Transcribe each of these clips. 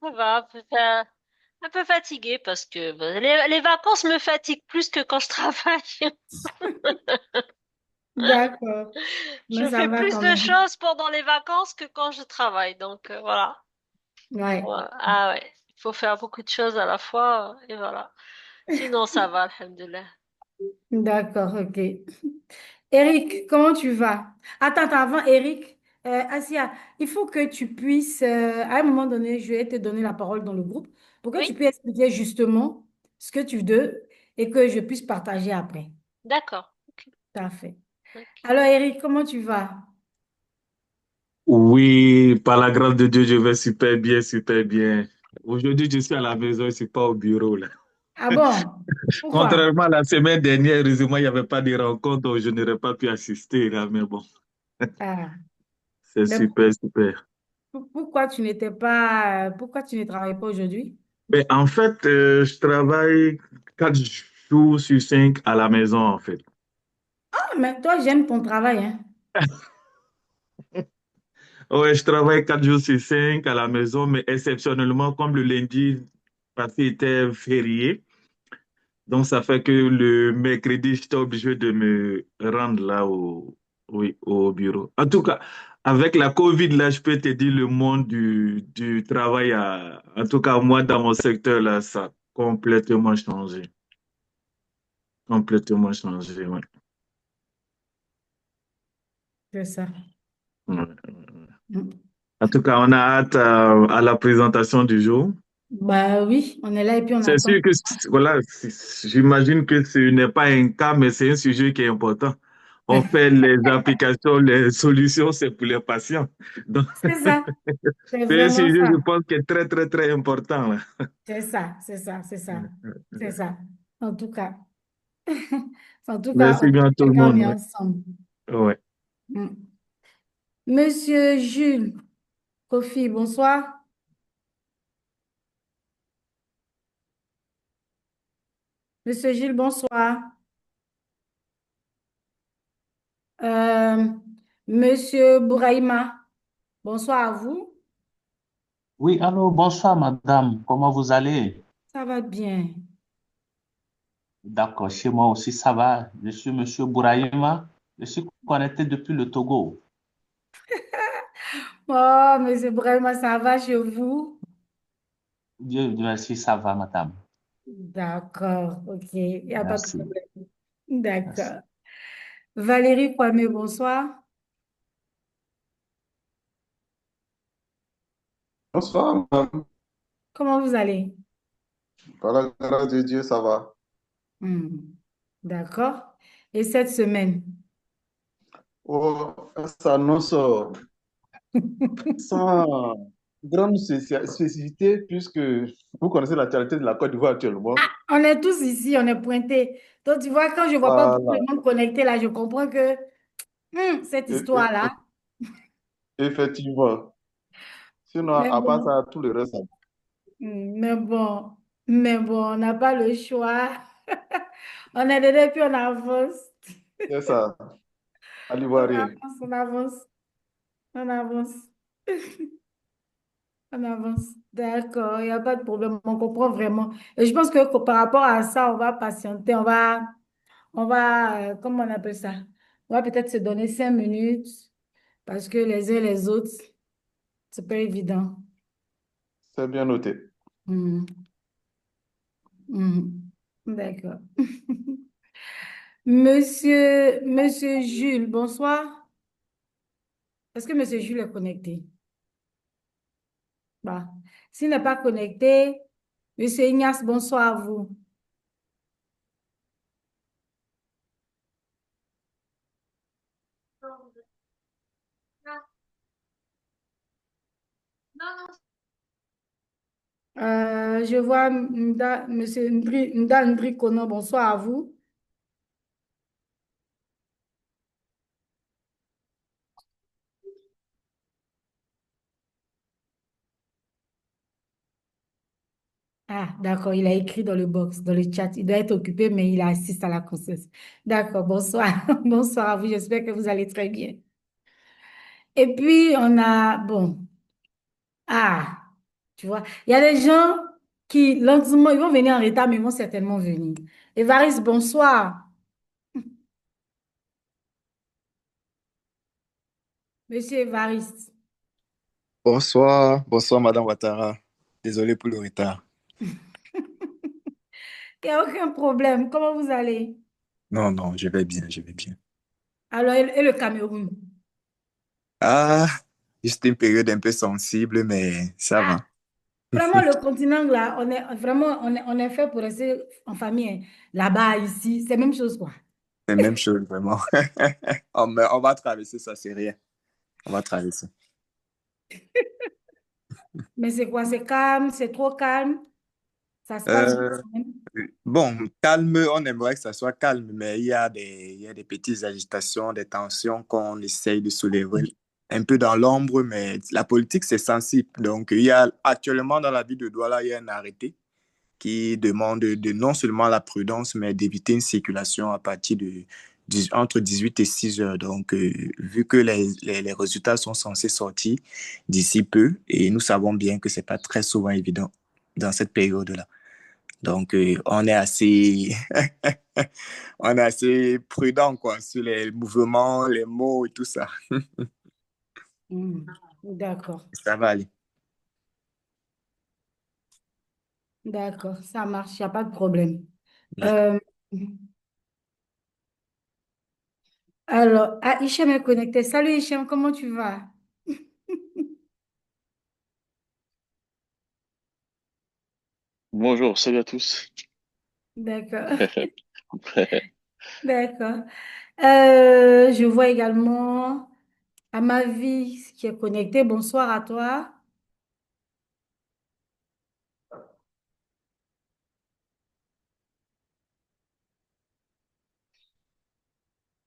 Ça va, un peu fatiguée parce que les vacances me fatiguent plus que quand je travaille. D'accord, Je mais ça fais va plus quand de même. choses pendant les vacances que quand je travaille. Donc voilà. Ouais, Ouais. Ah ouais, il faut faire beaucoup de choses à la fois et voilà. Sinon, ça va, alhamdoulilah. d'accord, ok. Eric, comment tu vas? Attends, attends, avant Eric, Asia, il faut que tu puisses, à un moment donné, je vais te donner la parole dans le groupe pour que Oui, tu puisses expliquer justement ce que tu veux et que je puisse partager après. d'accord. Ok, Parfait. ok. Alors Eric, comment tu vas? Oui, par la grâce de Dieu, je vais super bien, super bien. Aujourd'hui, je suis à la maison, je ne suis pas au bureau, là. Ah bon? Pourquoi? Contrairement à la semaine dernière, heureusement, il n'y avait pas de rencontre, donc je n'aurais pas pu assister, là, mais bon, Ah, c'est mais super, super. pourquoi tu n'étais pas, pourquoi tu ne travailles pas aujourd'hui? Mais en fait, je travaille 4 jours sur 5 à la maison, en fait. Ah, mais toi, j'aime ton travail, hein? Ouais, je travaille 4 jours sur 5 à la maison, mais exceptionnellement, comme le lundi passé était férié, donc, ça fait que le mercredi, j'étais obligé de me rendre là oui, au bureau. En tout cas, avec la COVID, là, je peux te dire le monde du travail, en tout cas, moi, dans mon secteur, là, ça a complètement changé. Complètement changé, ouais. C'est ça. Ouais. Mm. En tout cas, on a hâte à la présentation du jour. Bah oui, on est là et puis on C'est attend. sûr que, voilà, j'imagine que ce n'est pas un cas, mais c'est un sujet qui est important. On fait les applications, les solutions, c'est pour les patients. Donc, C'est ça. C'est c'est un vraiment sujet, je ça. pense, qui est très, très, très important, là. C'est ça, c'est ça, c'est ça. C'est ça. En tout cas, en tout cas, Merci bien à tout le on est monde. ensemble. Ouais. Ouais. Mm. Monsieur Jules, Kofi, bonsoir. Monsieur Jules, bonsoir. Euh, Monsieur Bouraïma, bonsoir à vous. Oui, allô, bonsoir madame, comment vous allez? Ça va bien. D'accord, chez moi aussi ça va. Je suis monsieur Bourahima, je suis connecté depuis le Togo. Oh, Monsieur Bouraïma, ça va chez vous? Dieu merci, ça va madame. D'accord, ok, il n'y a pas de Merci, problème. merci. D'accord. Valérie Kwame, bonsoir. Bonsoir, madame. Comment vous allez? Par la grâce de Dieu, ça va. Hmm. D'accord. Et cette semaine? Oh, ça s'annonce sans grande spécificité, puisque vous connaissez l'actualité de la Côte d'Ivoire actuellement. On est tous ici, on est pointés. Donc, tu vois, quand je ne vois pas beaucoup de Voilà. monde connecté, là, je comprends que cette E- e- histoire-là, Effectivement. Sinon, mais à part bon, ça, tout le reste, mais bon, on n'a pas le choix. On est dedans, puis on avance. c'est ça, à On l'ivoirien. avance, on avance, on avance, on avance. D'accord, il n'y a pas de problème, on comprend vraiment. Et je pense que par rapport à ça, on va patienter, comment on appelle ça? On va peut-être se donner 5 minutes parce que les uns et les autres, c'est pas évident. C'est bien noté. Mhm, mhm. D'accord. Monsieur Jules, bonsoir. Est-ce que Monsieur Jules est connecté? Bah, s'il n'est pas connecté, Monsieur Ignace, bonsoir à vous. Je vois Monsieur Nda Ndri Kono, bonsoir à vous. Ah, d'accord, il a écrit dans le box, dans le chat. Il doit être occupé, mais il assiste à la conscience. D'accord, bonsoir. Bonsoir à vous, j'espère que vous allez très bien. Et puis, on a, bon, ah. Tu vois, il y a des gens qui, lentement, ils vont venir en retard, mais ils vont certainement venir. Évariste, bonsoir. Monsieur Évariste. Bonsoir, bonsoir Madame Ouattara. Désolé pour le retard. Il n'y a aucun problème. Comment vous allez? Non, non, je vais bien, je vais bien. Alors, et le Cameroun? Ah, juste une période un peu sensible, mais ça Ah, va. vraiment, le continent, là, on est vraiment, on est fait pour rester en famille, hein. Là-bas, ici, c'est la même chose, quoi. C'est la même chose, vraiment. On va traverser ça, c'est rien. On va traverser. Mais c'est quoi? C'est calme, c'est trop calme. Ça se passe bien Euh, quand même. bon, calme, on aimerait que ça soit calme, mais il y a des petites agitations, des tensions qu'on essaye de soulever un peu dans l'ombre, mais la politique, c'est sensible. Donc, il y a actuellement dans la ville de Douala, il y a un arrêté qui demande de non seulement la prudence, mais d'éviter une circulation à partir de entre 18 et 6 heures. Donc, vu que les résultats sont censés sortir d'ici peu, et nous savons bien que c'est pas très souvent évident dans cette période-là. Donc, on est assez prudent, quoi, sur les mouvements, les mots et tout ça. Hmm. D'accord, Ça va aller. d'accord, ça marche, il n'y a pas de problème. D'accord. Euh, alors, ah, Hichem est connecté. Salut Hichem, comment tu vas? Bonjour, salut à tous. D'accord, d'accord. Je vois également Amavi qui est connecté. Bonsoir à toi.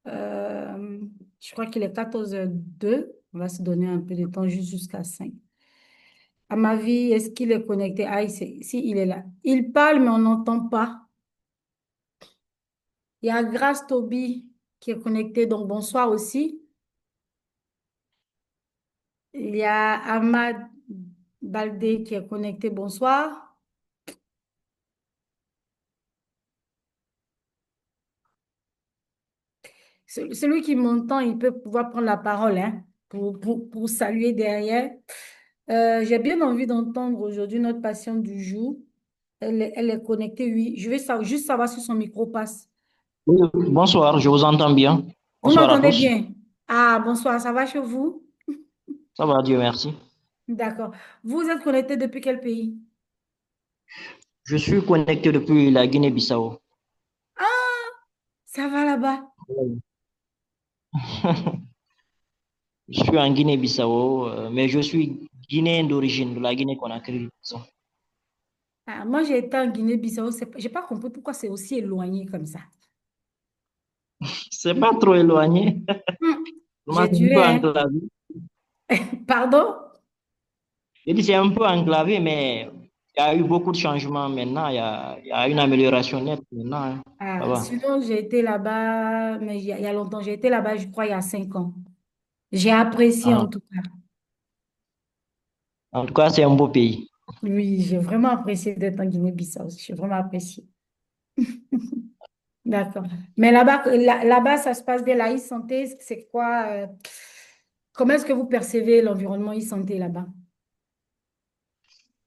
Euh, je crois qu'il est 14h02. On va se donner un peu de temps juste jusqu'à 5. Amavi, est-ce qu'il est connecté? Ah, si, il est là. Il parle, mais on n'entend pas. Il y a Grace Toby qui est connecté, donc bonsoir aussi. Il y a Ahmad Baldé qui est connecté, bonsoir. Celui qui m'entend, il peut pouvoir prendre la parole, hein, pour saluer derrière. J'ai bien envie d'entendre aujourd'hui notre patiente du jour. Elle est connectée, oui. Je vais juste savoir si son micro passe. Oui, bonsoir, je vous entends bien. Vous Bonsoir à m'entendez tous. bien? Ah, bonsoir, ça va chez vous? Ça va, Dieu merci. D'accord. Vous êtes connecté depuis quel pays? Je suis connecté depuis la Guinée-Bissau. Ah, ça va là-bas. Oui. Je suis en Guinée-Bissau, mais je suis guinéen d'origine, de la Guinée-Conakry. Ah, moi, j'ai été en Guinée-Bissau. J'ai pas compris pourquoi c'est aussi éloigné comme ça. C'est pas trop éloigné. Hmm, Vraiment, j'ai c'est un tué, peu hein. enclavé. Pardon? Je dis c'est un peu enclavé, mais il y a eu beaucoup de changements maintenant. Il y a une amélioration nette maintenant, hein. Ça Ah, va. sinon, j'ai été là-bas, mais il y a longtemps. J'ai été là-bas, je crois, il y a 5 ans. J'ai apprécié en Ah. tout cas. En tout cas, c'est un beau pays. Oui, j'ai vraiment apprécié d'être en Guinée-Bissau. J'ai vraiment apprécié. D'accord. Mais là-bas, ça se passe bien, la e-santé, c'est quoi? Comment est-ce que vous percevez l'environnement e-santé là-bas?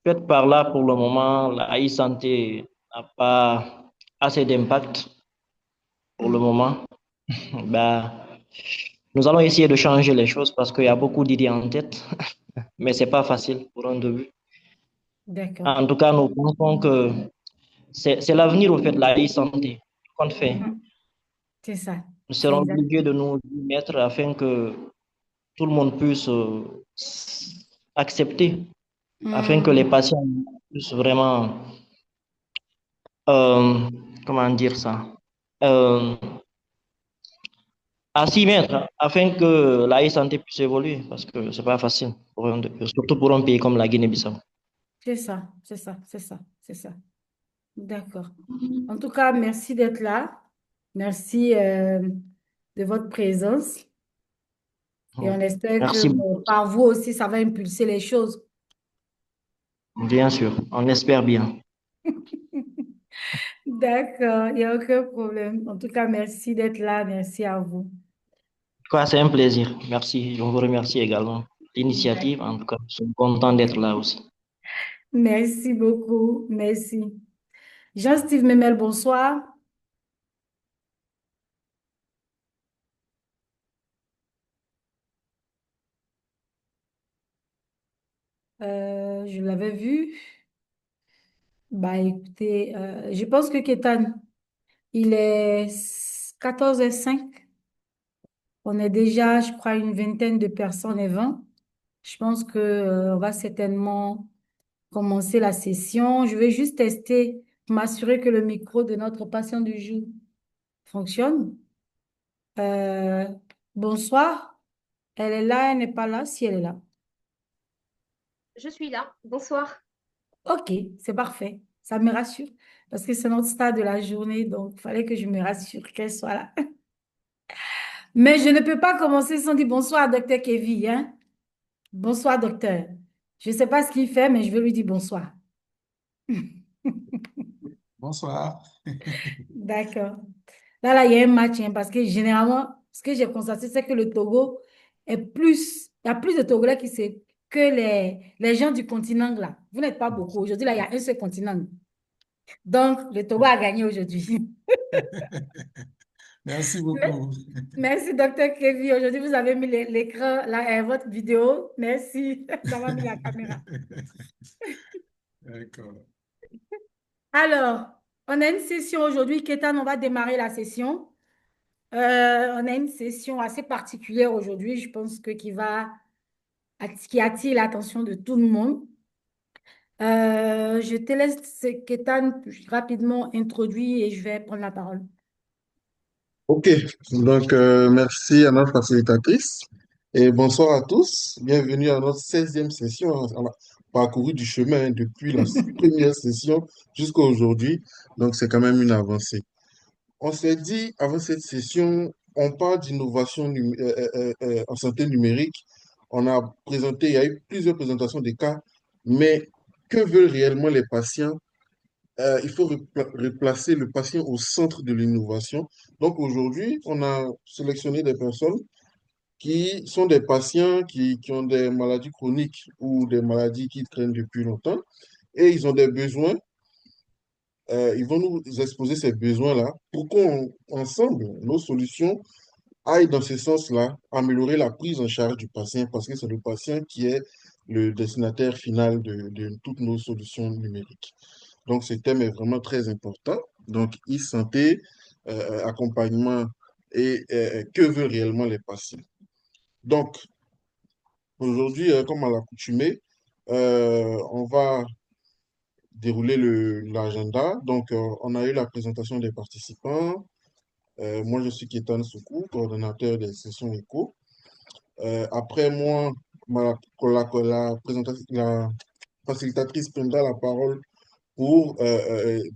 Peut-être par là, pour le moment, la e-santé n'a pas assez d'impact pour le Hmm, moment. Ben, nous allons essayer de changer les choses parce qu'il y a beaucoup d'idées en tête, mais c'est pas facile pour un début. d'accord. En tout cas, nous pensons que c'est l'avenir au fait de la e-santé. Qu'on fait, Hmm, c'est ça. nous C'est serons exact. obligés de nous y mettre afin que tout le monde puisse accepter, afin que les Hmm, patients puissent vraiment, euh, comment dire ça, euh, à s'y mettre afin que la e-santé puisse évoluer parce que c'est pas facile, surtout pour un pays comme la Guinée-Bissau. c'est ça, c'est ça, c'est ça, c'est ça. D'accord. En tout cas, merci d'être là. Merci de votre présence. Et on espère que Merci beaucoup. bon, par vous aussi, ça va impulser les choses. Bien sûr, on espère bien. D'accord, il n'y a aucun problème. En tout cas, merci d'être là. Merci à vous. Quoi, c'est un plaisir. Merci. Je vous remercie également. L'initiative, en D'accord. tout cas, je suis content d'être là aussi. Merci beaucoup. Merci. Jean-Steve Memel, bonsoir. Je l'avais vu. Bah écoutez, je pense que Kétan, il est 14h05. On est déjà, je crois, une vingtaine de personnes et 20. Je pense que, on va certainement commencer la session. Je vais juste tester pour m'assurer que le micro de notre patient du jour fonctionne. Euh, bonsoir. Elle est là, elle n'est pas là, si elle est là. Je suis là. Bonsoir. Ok, c'est parfait. Ça me rassure parce que c'est notre stade de la journée, donc il fallait que je me rassure qu'elle soit là. Mais je ne peux pas commencer sans dire bonsoir, docteur Kevin, hein? Bonsoir, docteur. Je ne sais pas ce qu'il fait, mais je vais lui dire bonsoir. Bonsoir. D'accord. Là, il y a un match, hein, parce que généralement, ce que j'ai constaté, c'est que le Togo est plus, il y a plus de Togolais que les gens du continent, là. Vous n'êtes pas beaucoup. Aujourd'hui, là, il y a un seul continent. Donc, le Togo a gagné aujourd'hui. Merci beaucoup. Merci, docteur Kevin. Aujourd'hui, vous avez mis l'écran, là, votre vidéo. Merci d'avoir mis la caméra. D'accord. Alors, on a une session aujourd'hui. Kétan, on va démarrer la session. On a une session assez particulière aujourd'hui, je pense que qui attire l'attention de tout le monde. Je te laisse, Kétan, rapidement introduire et je vais prendre la parole. Ok, donc merci à notre facilitatrice et bonsoir à tous. Bienvenue à notre 16e session. On a parcouru du chemin depuis la première session jusqu'à aujourd'hui, donc c'est quand même une avancée. On s'est dit avant cette session, on parle d'innovation en santé numérique. On a présenté, il y a eu plusieurs présentations des cas, mais que veulent réellement les patients? Il faut replacer le patient au centre de l'innovation. Donc aujourd'hui, on a sélectionné des personnes qui sont des patients qui ont des maladies chroniques ou des maladies qui traînent depuis longtemps et ils ont des besoins. Ils vont nous exposer ces besoins-là pour qu'ensemble, nos solutions aillent dans ce sens-là, améliorer la prise en charge du patient parce que c'est le patient qui est le destinataire final de toutes nos solutions numériques. Donc, ce thème est vraiment très important. Donc, e-santé, accompagnement et que veulent réellement les patients. Donc, aujourd'hui, comme à l'accoutumée, on va dérouler l'agenda. Donc, on a eu la présentation des participants. Moi, je suis Kétan Soukou, coordonnateur des sessions éco. Après moi, la facilitatrice prendra la parole pour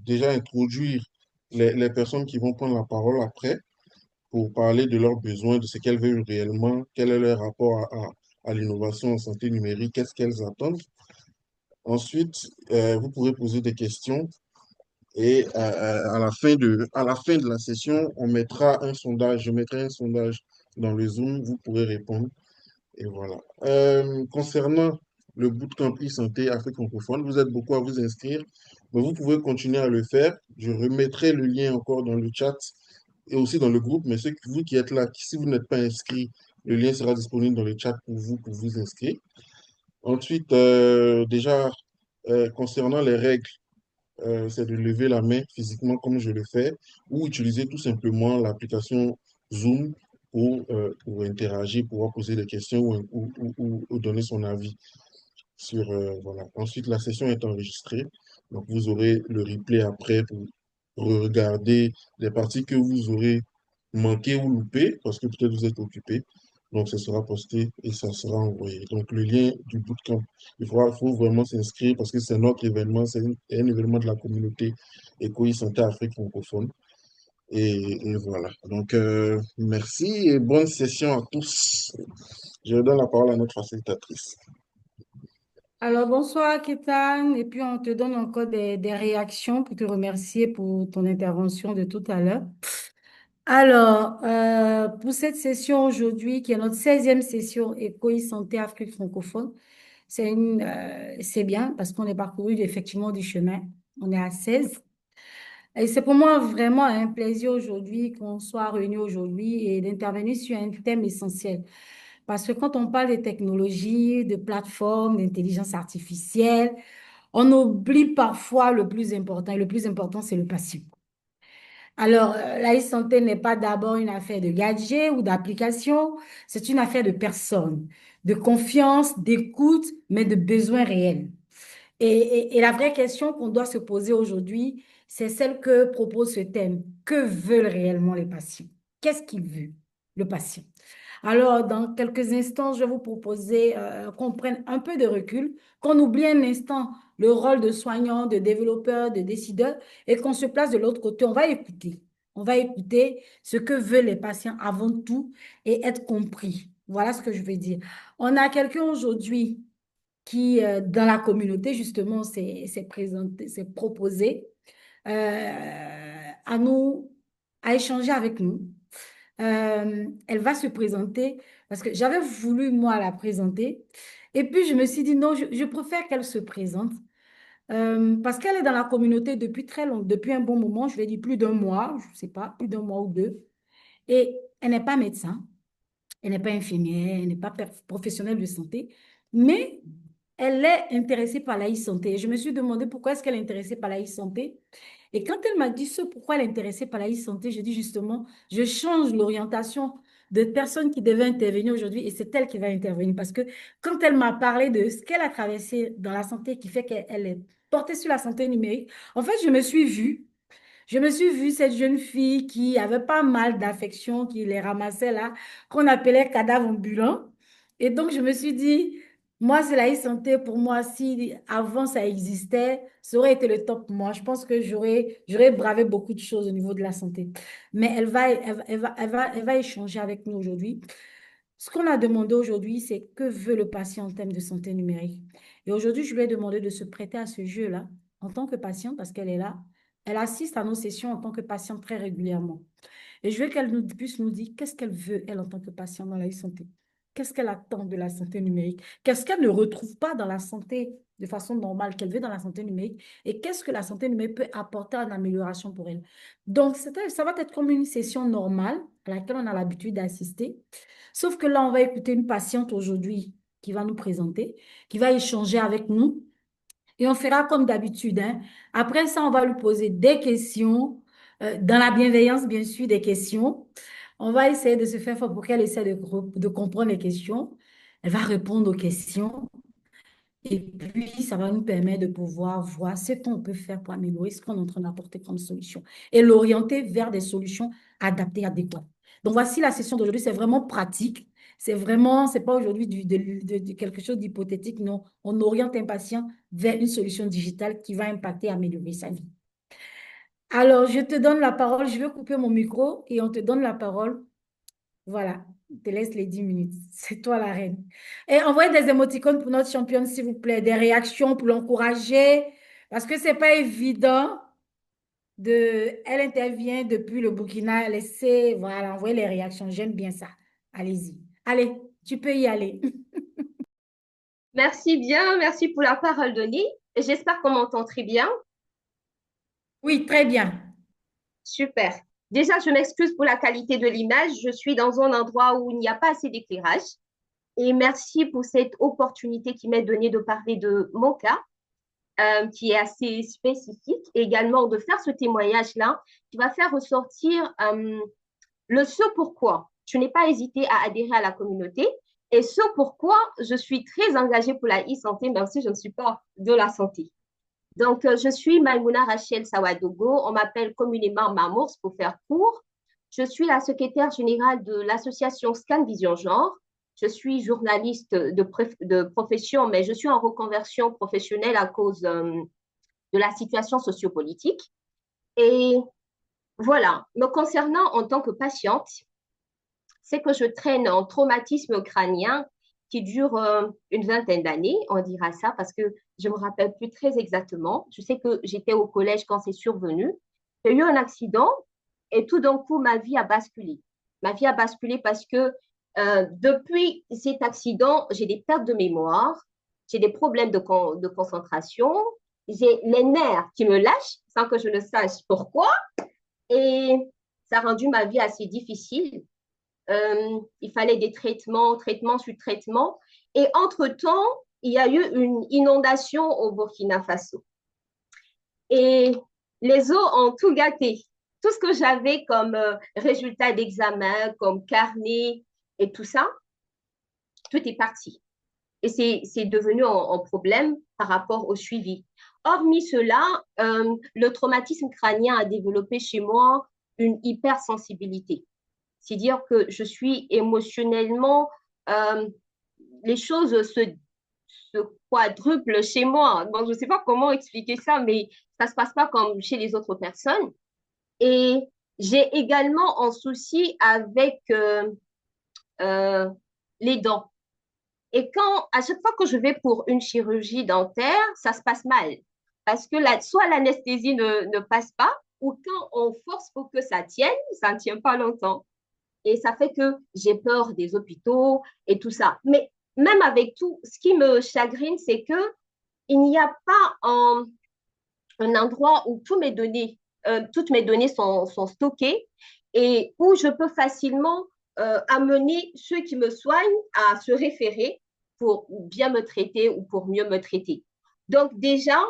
déjà introduire les personnes qui vont prendre la parole après, pour parler de leurs besoins, de ce qu'elles veulent réellement, quel est leur rapport à l'innovation en santé numérique, qu'est-ce qu'elles attendent. Ensuite, vous pourrez poser des questions et à la fin de la session, on mettra un sondage, je mettrai un sondage dans le Zoom, vous pourrez répondre. Et voilà. Concernant le bootcamp e-santé Afrique francophone, vous êtes beaucoup à vous inscrire, mais vous pouvez continuer à le faire. Je remettrai le lien encore dans le chat et aussi dans le groupe, mais vous qui êtes là, si vous n'êtes pas inscrit, le lien sera disponible dans le chat pour vous inscrire. Ensuite, déjà, concernant les règles, c'est de lever la main physiquement comme je le fais ou utiliser tout simplement l'application Zoom pour interagir, pouvoir poser des questions ou donner son avis sur, voilà. Ensuite, la session est enregistrée, donc vous aurez le replay après pour regarder les parties que vous aurez manquées ou loupées parce que peut-être vous êtes occupé. Donc, ça sera posté et ça sera envoyé. Donc, le lien du bootcamp, faut vraiment s'inscrire parce que c'est notre événement, c'est un événement de la communauté Éco Santé Afrique francophone. Et voilà. Donc, merci et bonne session à tous. Je donne la parole à notre facilitatrice. Alors, bonsoir, Kétan. Et puis, on te donne encore des réactions pour te remercier pour ton intervention de tout à l'heure. Alors, pour cette session aujourd'hui, qui est notre 16e session Éco Santé Afrique francophone, c'est bien parce qu'on est parcouru effectivement du chemin. On est à 16. Et c'est pour moi vraiment un plaisir aujourd'hui qu'on soit réunis aujourd'hui et d'intervenir sur un thème essentiel. Parce que quand on parle de technologies, de plateformes, d'intelligence artificielle, on oublie parfois le plus important. Et le plus important, c'est le patient. Alors, la e-santé n'est pas d'abord une affaire de gadgets ou d'applications, c'est une affaire de personnes, de confiance, d'écoute, mais de besoins réels. Et la vraie question qu'on doit se poser aujourd'hui, c'est celle que propose ce thème. Que veulent réellement les patients? Qu'est-ce qu'il veut, le patient? Alors, dans quelques instants, je vais vous proposer qu'on prenne un peu de recul, qu'on oublie un instant le rôle de soignant, de développeur, de décideur et qu'on se place de l'autre côté. On va écouter. On va écouter ce que veulent les patients avant tout et être compris. Voilà ce que je veux dire. On a quelqu'un aujourd'hui qui, dans la communauté, justement, s'est présenté, s'est proposé à nous, à échanger avec nous. Elle va se présenter parce que j'avais voulu, moi, la présenter. Et puis, je me suis dit, non, je préfère qu'elle se présente parce qu'elle est dans la communauté depuis très longtemps, depuis un bon moment, je vais dire plus d'un mois, je ne sais pas, plus d'un mois ou deux. Et elle n'est pas médecin, elle n'est pas infirmière, elle n'est pas professionnelle de santé, mais elle est intéressée par la e-santé. Je me suis demandé pourquoi est-ce qu'elle est intéressée par la e-santé. Et quand elle m'a dit ce pourquoi elle est intéressée par la e-santé, j'ai dit justement, je change l'orientation de personnes qui devaient intervenir aujourd'hui et c'est elle qui va intervenir. Parce que quand elle m'a parlé de ce qu'elle a traversé dans la santé qui fait qu'elle est portée sur la santé numérique, en fait, je me suis vue. Je me suis vue cette jeune fille qui avait pas mal d'affections, qui les ramassait là, qu'on appelait cadavre ambulant. Et donc, je me suis dit, moi, c'est la e-santé pour moi. Si avant ça existait, ça aurait été le top. Moi, je pense que j'aurais bravé beaucoup de choses au niveau de la santé. Mais elle va échanger avec nous aujourd'hui. Ce qu'on a demandé aujourd'hui, c'est que veut le patient en termes de santé numérique. Et aujourd'hui, je lui ai demandé de se prêter à ce jeu-là en tant que patiente parce qu'elle est là. Elle assiste à nos sessions en tant que patiente très régulièrement. Et je veux qu'elle puisse nous dire qu'est-ce qu'elle veut, elle, en tant que patiente dans la e-santé. Qu'est-ce qu'elle attend de la santé numérique? Qu'est-ce qu'elle ne retrouve pas dans la santé de façon normale, qu'elle veut dans la santé numérique? Et qu'est-ce que la santé numérique peut apporter en amélioration pour elle? Donc, ça va être comme une session normale à laquelle on a l'habitude d'assister. Sauf que là, on va écouter une patiente aujourd'hui qui va nous présenter, qui va échanger avec nous. Et on fera comme d'habitude, hein. Après ça, on va lui poser des questions, dans la bienveillance, bien sûr, des questions. On va essayer de se faire fort pour qu'elle essaie de comprendre les questions. Elle va répondre aux questions. Et puis, ça va nous permettre de pouvoir voir ce qu'on peut faire pour améliorer ce qu'on est en train d'apporter comme solution et l'orienter vers des solutions adaptées, adéquates. Donc, voici la session d'aujourd'hui. C'est vraiment pratique. C'est pas aujourd'hui de quelque chose d'hypothétique. Non, on oriente un patient vers une solution digitale qui va impacter et améliorer sa vie. Alors, je te donne la parole. Je vais couper mon micro et on te donne la parole. Voilà, je te laisse les 10 minutes. C'est toi la reine. Et envoyez des émoticônes pour notre championne, s'il vous plaît, des réactions pour l'encourager, parce que c'est pas évident Elle intervient depuis le Burkina, elle essaie, voilà, envoyez les réactions. J'aime bien ça. Allez-y. Allez, tu peux y aller. Merci bien, merci pour la parole donnée. J'espère qu'on m'entend très bien. Oui, très bien. Super. Déjà, je m'excuse pour la qualité de l'image. Je suis dans un endroit où il n'y a pas assez d'éclairage. Et merci pour cette opportunité qui m'est donnée de parler de mon cas, qui est assez spécifique. Et également de faire ce témoignage-là qui va faire ressortir le ce pourquoi je n'ai pas hésité à adhérer à la communauté et ce pourquoi je suis très engagée pour la e-santé, même si je ne suis pas de la santé. Donc, je suis Maïmouna Rachel Sawadogo. On m'appelle communément Mamours pour faire court. Je suis la secrétaire générale de l'association Scan Vision Genre. Je suis journaliste de profession, mais je suis en reconversion professionnelle à cause de la situation sociopolitique. Et voilà, me concernant en tant que patiente, c'est que je traîne un traumatisme crânien qui dure une vingtaine d'années, on dira ça, parce que je ne me rappelle plus très exactement. Je sais que j'étais au collège quand c'est survenu. J'ai eu un accident et tout d'un coup, ma vie a basculé. Ma vie a basculé parce que depuis cet accident, j'ai des pertes de mémoire, j'ai des problèmes de concentration, j'ai les nerfs qui me lâchent sans que je ne sache pourquoi. Et ça a rendu ma vie assez difficile. Il fallait des traitements, traitements sur traitements. Et entre-temps, il y a eu une inondation au Burkina Faso. Et les eaux ont tout gâté. Tout ce que j'avais comme résultat d'examen, comme carnet et tout ça, tout est parti. Et c'est devenu un problème par rapport au suivi. Hormis cela, le traumatisme crânien a développé chez moi une hypersensibilité. C'est-à-dire que je suis émotionnellement, les choses se quadruplent chez moi. Bon, je ne sais pas comment expliquer ça, mais ça ne se passe pas comme chez les autres personnes. Et j'ai également un souci avec les dents. Et à chaque fois que je vais pour une chirurgie dentaire, ça se passe mal. Parce que soit l'anesthésie ne passe pas, ou quand on force pour que ça tienne, ça ne tient pas longtemps. Et ça fait que j'ai peur des hôpitaux et tout ça. Mais même avec tout, ce qui me chagrine, c'est que il n'y a pas un endroit où toutes mes données sont stockées et où je peux facilement amener ceux qui me soignent à se référer pour bien me traiter ou pour mieux me traiter. Donc déjà,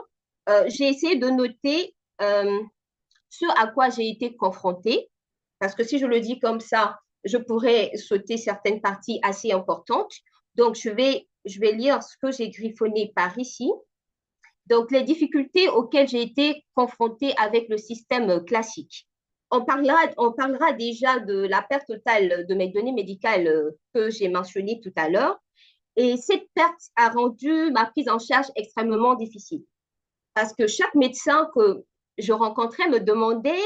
j'ai essayé de noter ce à quoi j'ai été confrontée, parce que si je le dis comme ça, je pourrais sauter certaines parties assez importantes. Donc, je vais lire ce que j'ai griffonné par ici. Donc, les difficultés auxquelles j'ai été confrontée avec le système classique. On parlera déjà de la perte totale de mes données médicales que j'ai mentionnées tout à l'heure. Et cette perte a rendu ma prise en charge extrêmement difficile. Parce que chaque médecin que je rencontrais me demandait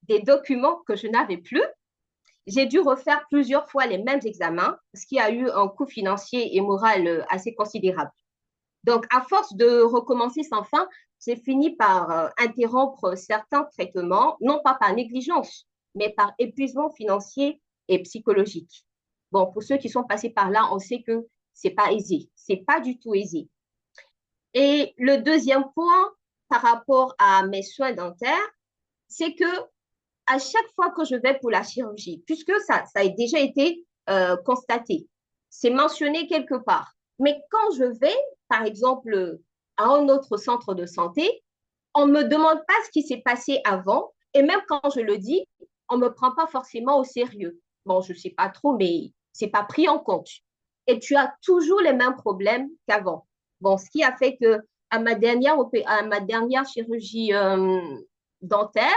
des documents que je n'avais plus. J'ai dû refaire plusieurs fois les mêmes examens, ce qui a eu un coût financier et moral assez considérable. Donc, à force de recommencer sans fin, j'ai fini par interrompre certains traitements, non pas par négligence, mais par épuisement financier et psychologique. Bon, pour ceux qui sont passés par là, on sait que c'est pas aisé. C'est pas du tout aisé. Et le deuxième point par rapport à mes soins dentaires, c'est que à chaque fois que je vais pour la chirurgie, puisque ça a déjà été constaté, c'est mentionné quelque part. Mais quand je vais, par exemple, à un autre centre de santé, on ne me demande pas ce qui s'est passé avant. Et même quand je le dis, on ne me prend pas forcément au sérieux. Bon, je ne sais pas trop, mais ce n'est pas pris en compte. Et tu as toujours les mêmes problèmes qu'avant. Bon, ce qui a fait que à ma dernière chirurgie dentaire,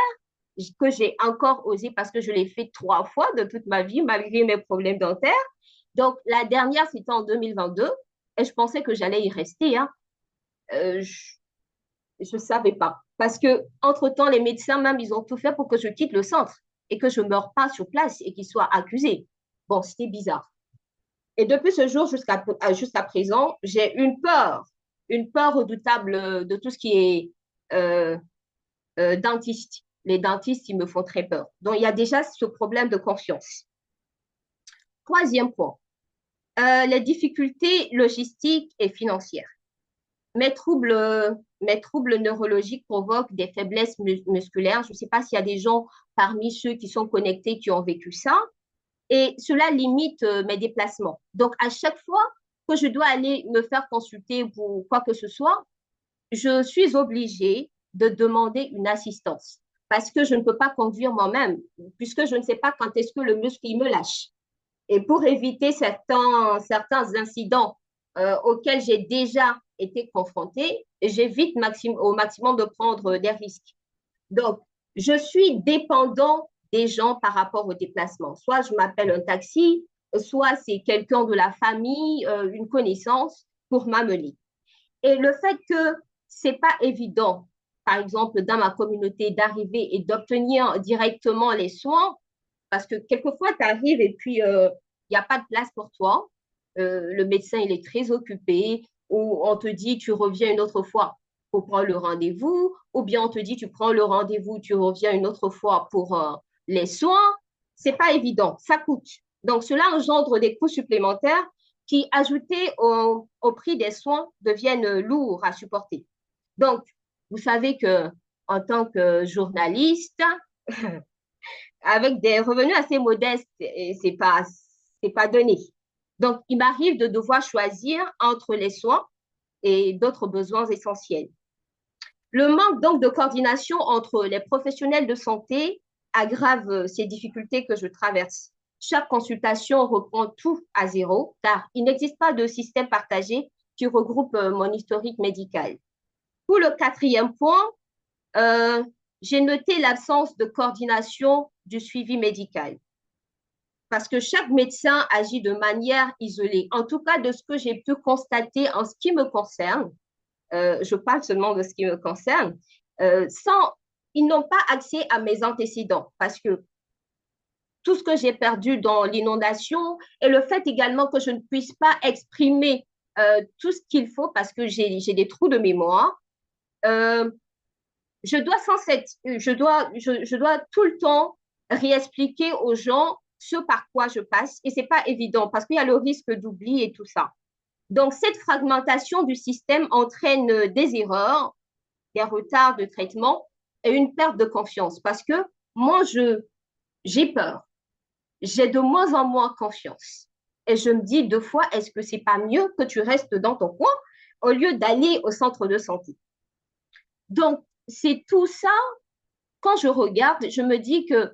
que j'ai encore osé parce que je l'ai fait 3 fois de toute ma vie, malgré mes problèmes dentaires. Donc, la dernière, c'était en 2022 et je pensais que j'allais y rester. Hein. Je ne savais pas. Parce que entre-temps, les médecins, même, ils ont tout fait pour que je quitte le centre et que je ne meure pas sur place et qu'ils soient accusés. Bon, c'était bizarre. Et depuis ce jour jusqu'à présent, j'ai une peur redoutable de tout ce qui est dentiste. Les dentistes, ils me font très peur. Donc, il y a déjà ce problème de confiance. Troisième point, les difficultés logistiques et financières. Mes troubles neurologiques provoquent des faiblesses musculaires. Je ne sais pas s'il y a des gens parmi ceux qui sont connectés qui ont vécu ça. Et cela limite mes déplacements. Donc, à chaque fois que je dois aller me faire consulter pour quoi que ce soit, je suis obligée de demander une assistance parce que je ne peux pas conduire moi-même, puisque je ne sais pas quand est-ce que le muscle il me lâche. Et pour éviter certains incidents auxquels j'ai déjà été confrontée, j'évite au maximum de prendre des risques. Donc, je suis dépendant des gens par rapport au déplacement. Soit je m'appelle un taxi, soit c'est quelqu'un de la famille, une connaissance pour m'amener. Et le fait que c'est pas évident, par exemple, dans ma communauté, d'arriver et d'obtenir directement les soins, parce que quelquefois, tu arrives et puis il n'y a pas de place pour toi. le médecin, il est très occupé, ou on te dit, tu reviens une autre fois pour prendre le rendez-vous, ou bien on te dit, tu prends le rendez-vous, tu reviens une autre fois pour les soins. C'est pas évident, ça coûte. Donc, cela engendre des coûts supplémentaires qui, ajoutés au prix des soins, deviennent lourds à supporter. Donc, vous savez que en tant que journaliste, avec des revenus assez modestes, c'est pas donné. Donc, il m'arrive de devoir choisir entre les soins et d'autres besoins essentiels. Le manque donc de coordination entre les professionnels de santé aggrave ces difficultés que je traverse. Chaque consultation reprend tout à zéro, car il n'existe pas de système partagé qui regroupe mon historique médical. Pour le quatrième point, j'ai noté l'absence de coordination du suivi médical parce que chaque médecin agit de manière isolée. En tout cas, de ce que j'ai pu constater en ce qui me concerne, je parle seulement de ce qui me concerne, ils n'ont pas accès à mes antécédents parce que tout ce que j'ai perdu dans l'inondation et le fait également que je ne puisse pas exprimer tout ce qu'il faut parce que j'ai des trous de mémoire, je dois tout le temps réexpliquer aux gens ce par quoi je passe et c'est pas évident parce qu'il y a le risque d'oubli et tout ça. Donc, cette fragmentation du système entraîne des erreurs, des retards de traitement et une perte de confiance parce que moi, j'ai peur. J'ai de moins en moins confiance. Et je me dis deux fois, est-ce que c'est pas mieux que tu restes dans ton coin au lieu d'aller au centre de santé? Donc, c'est tout ça. Quand je regarde, je me dis que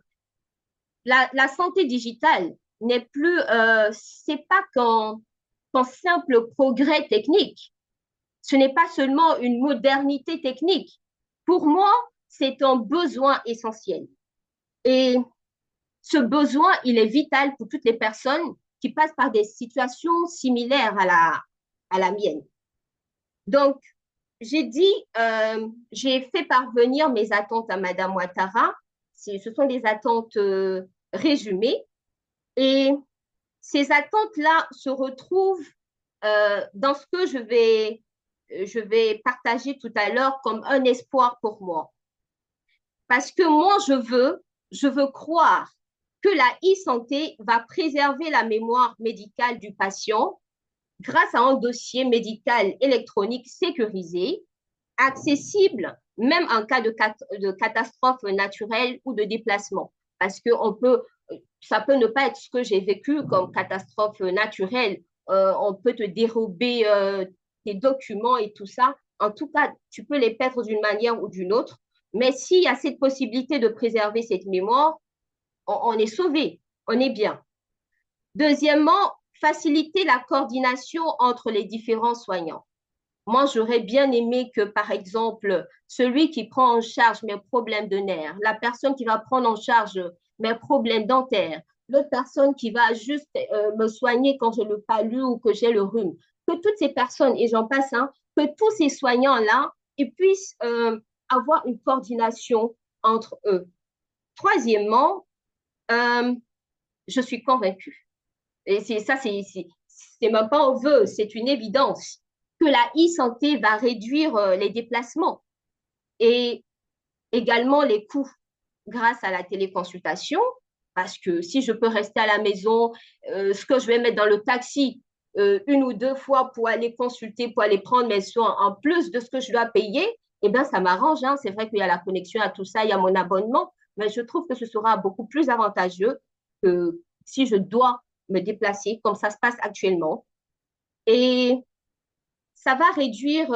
la santé digitale n'est plus, c'est pas qu'un simple progrès technique. Ce n'est pas seulement une modernité technique. Pour moi, c'est un besoin essentiel. Et ce besoin, il est vital pour toutes les personnes qui passent par des situations similaires à la mienne. Donc, j'ai fait parvenir mes attentes à Madame Ouattara. Ce sont des attentes résumées. Et ces attentes-là se retrouvent dans ce que je vais partager tout à l'heure comme un espoir pour moi. Parce que moi, je veux croire que la e-santé va préserver la mémoire médicale du patient grâce à un dossier médical électronique sécurisé, accessible même en cas de catastrophe naturelle ou de déplacement. Parce que ça peut ne pas être ce que j'ai vécu comme catastrophe naturelle. On peut te dérober tes documents et tout ça. En tout cas, tu peux les perdre d'une manière ou d'une autre. Mais s'il y a cette possibilité de préserver cette mémoire, on est sauvé, on est bien. Deuxièmement, faciliter la coordination entre les différents soignants. Moi, j'aurais bien aimé que, par exemple, celui qui prend en charge mes problèmes de nerfs, la personne qui va prendre en charge mes problèmes dentaires, l'autre personne qui va juste me soigner quand j'ai le palu ou que j'ai le rhume, que toutes ces personnes, et j'en passe, hein, que tous ces soignants-là, ils puissent avoir une coordination entre eux. Troisièmement, je suis convaincue, et c'est même pas un vœu, c'est une évidence, que la e-santé va réduire les déplacements et également les coûts grâce à la téléconsultation, parce que si je peux rester à la maison, ce que je vais mettre dans le taxi une ou deux fois pour aller consulter, pour aller prendre mes soins, en plus de ce que je dois payer, eh bien, ça m'arrange. Hein. C'est vrai qu'il y a la connexion à tout ça, il y a mon abonnement, mais je trouve que ce sera beaucoup plus avantageux que si je dois me déplacer comme ça se passe actuellement. Et ça va réduire,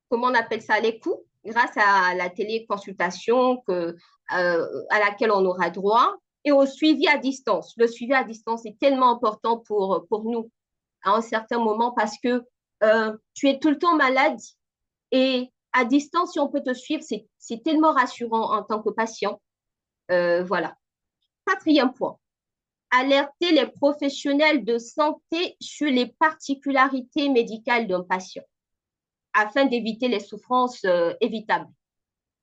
comment on appelle ça, les coûts grâce à la téléconsultation à laquelle on aura droit et au suivi à distance. Le suivi à distance est tellement important pour nous à un certain moment parce que tu es tout le temps malade et à distance, si on peut te suivre, c'est tellement rassurant en tant que patient. Voilà. Quatrième point, alerter les professionnels de santé sur les particularités médicales d'un patient afin d'éviter les souffrances évitables.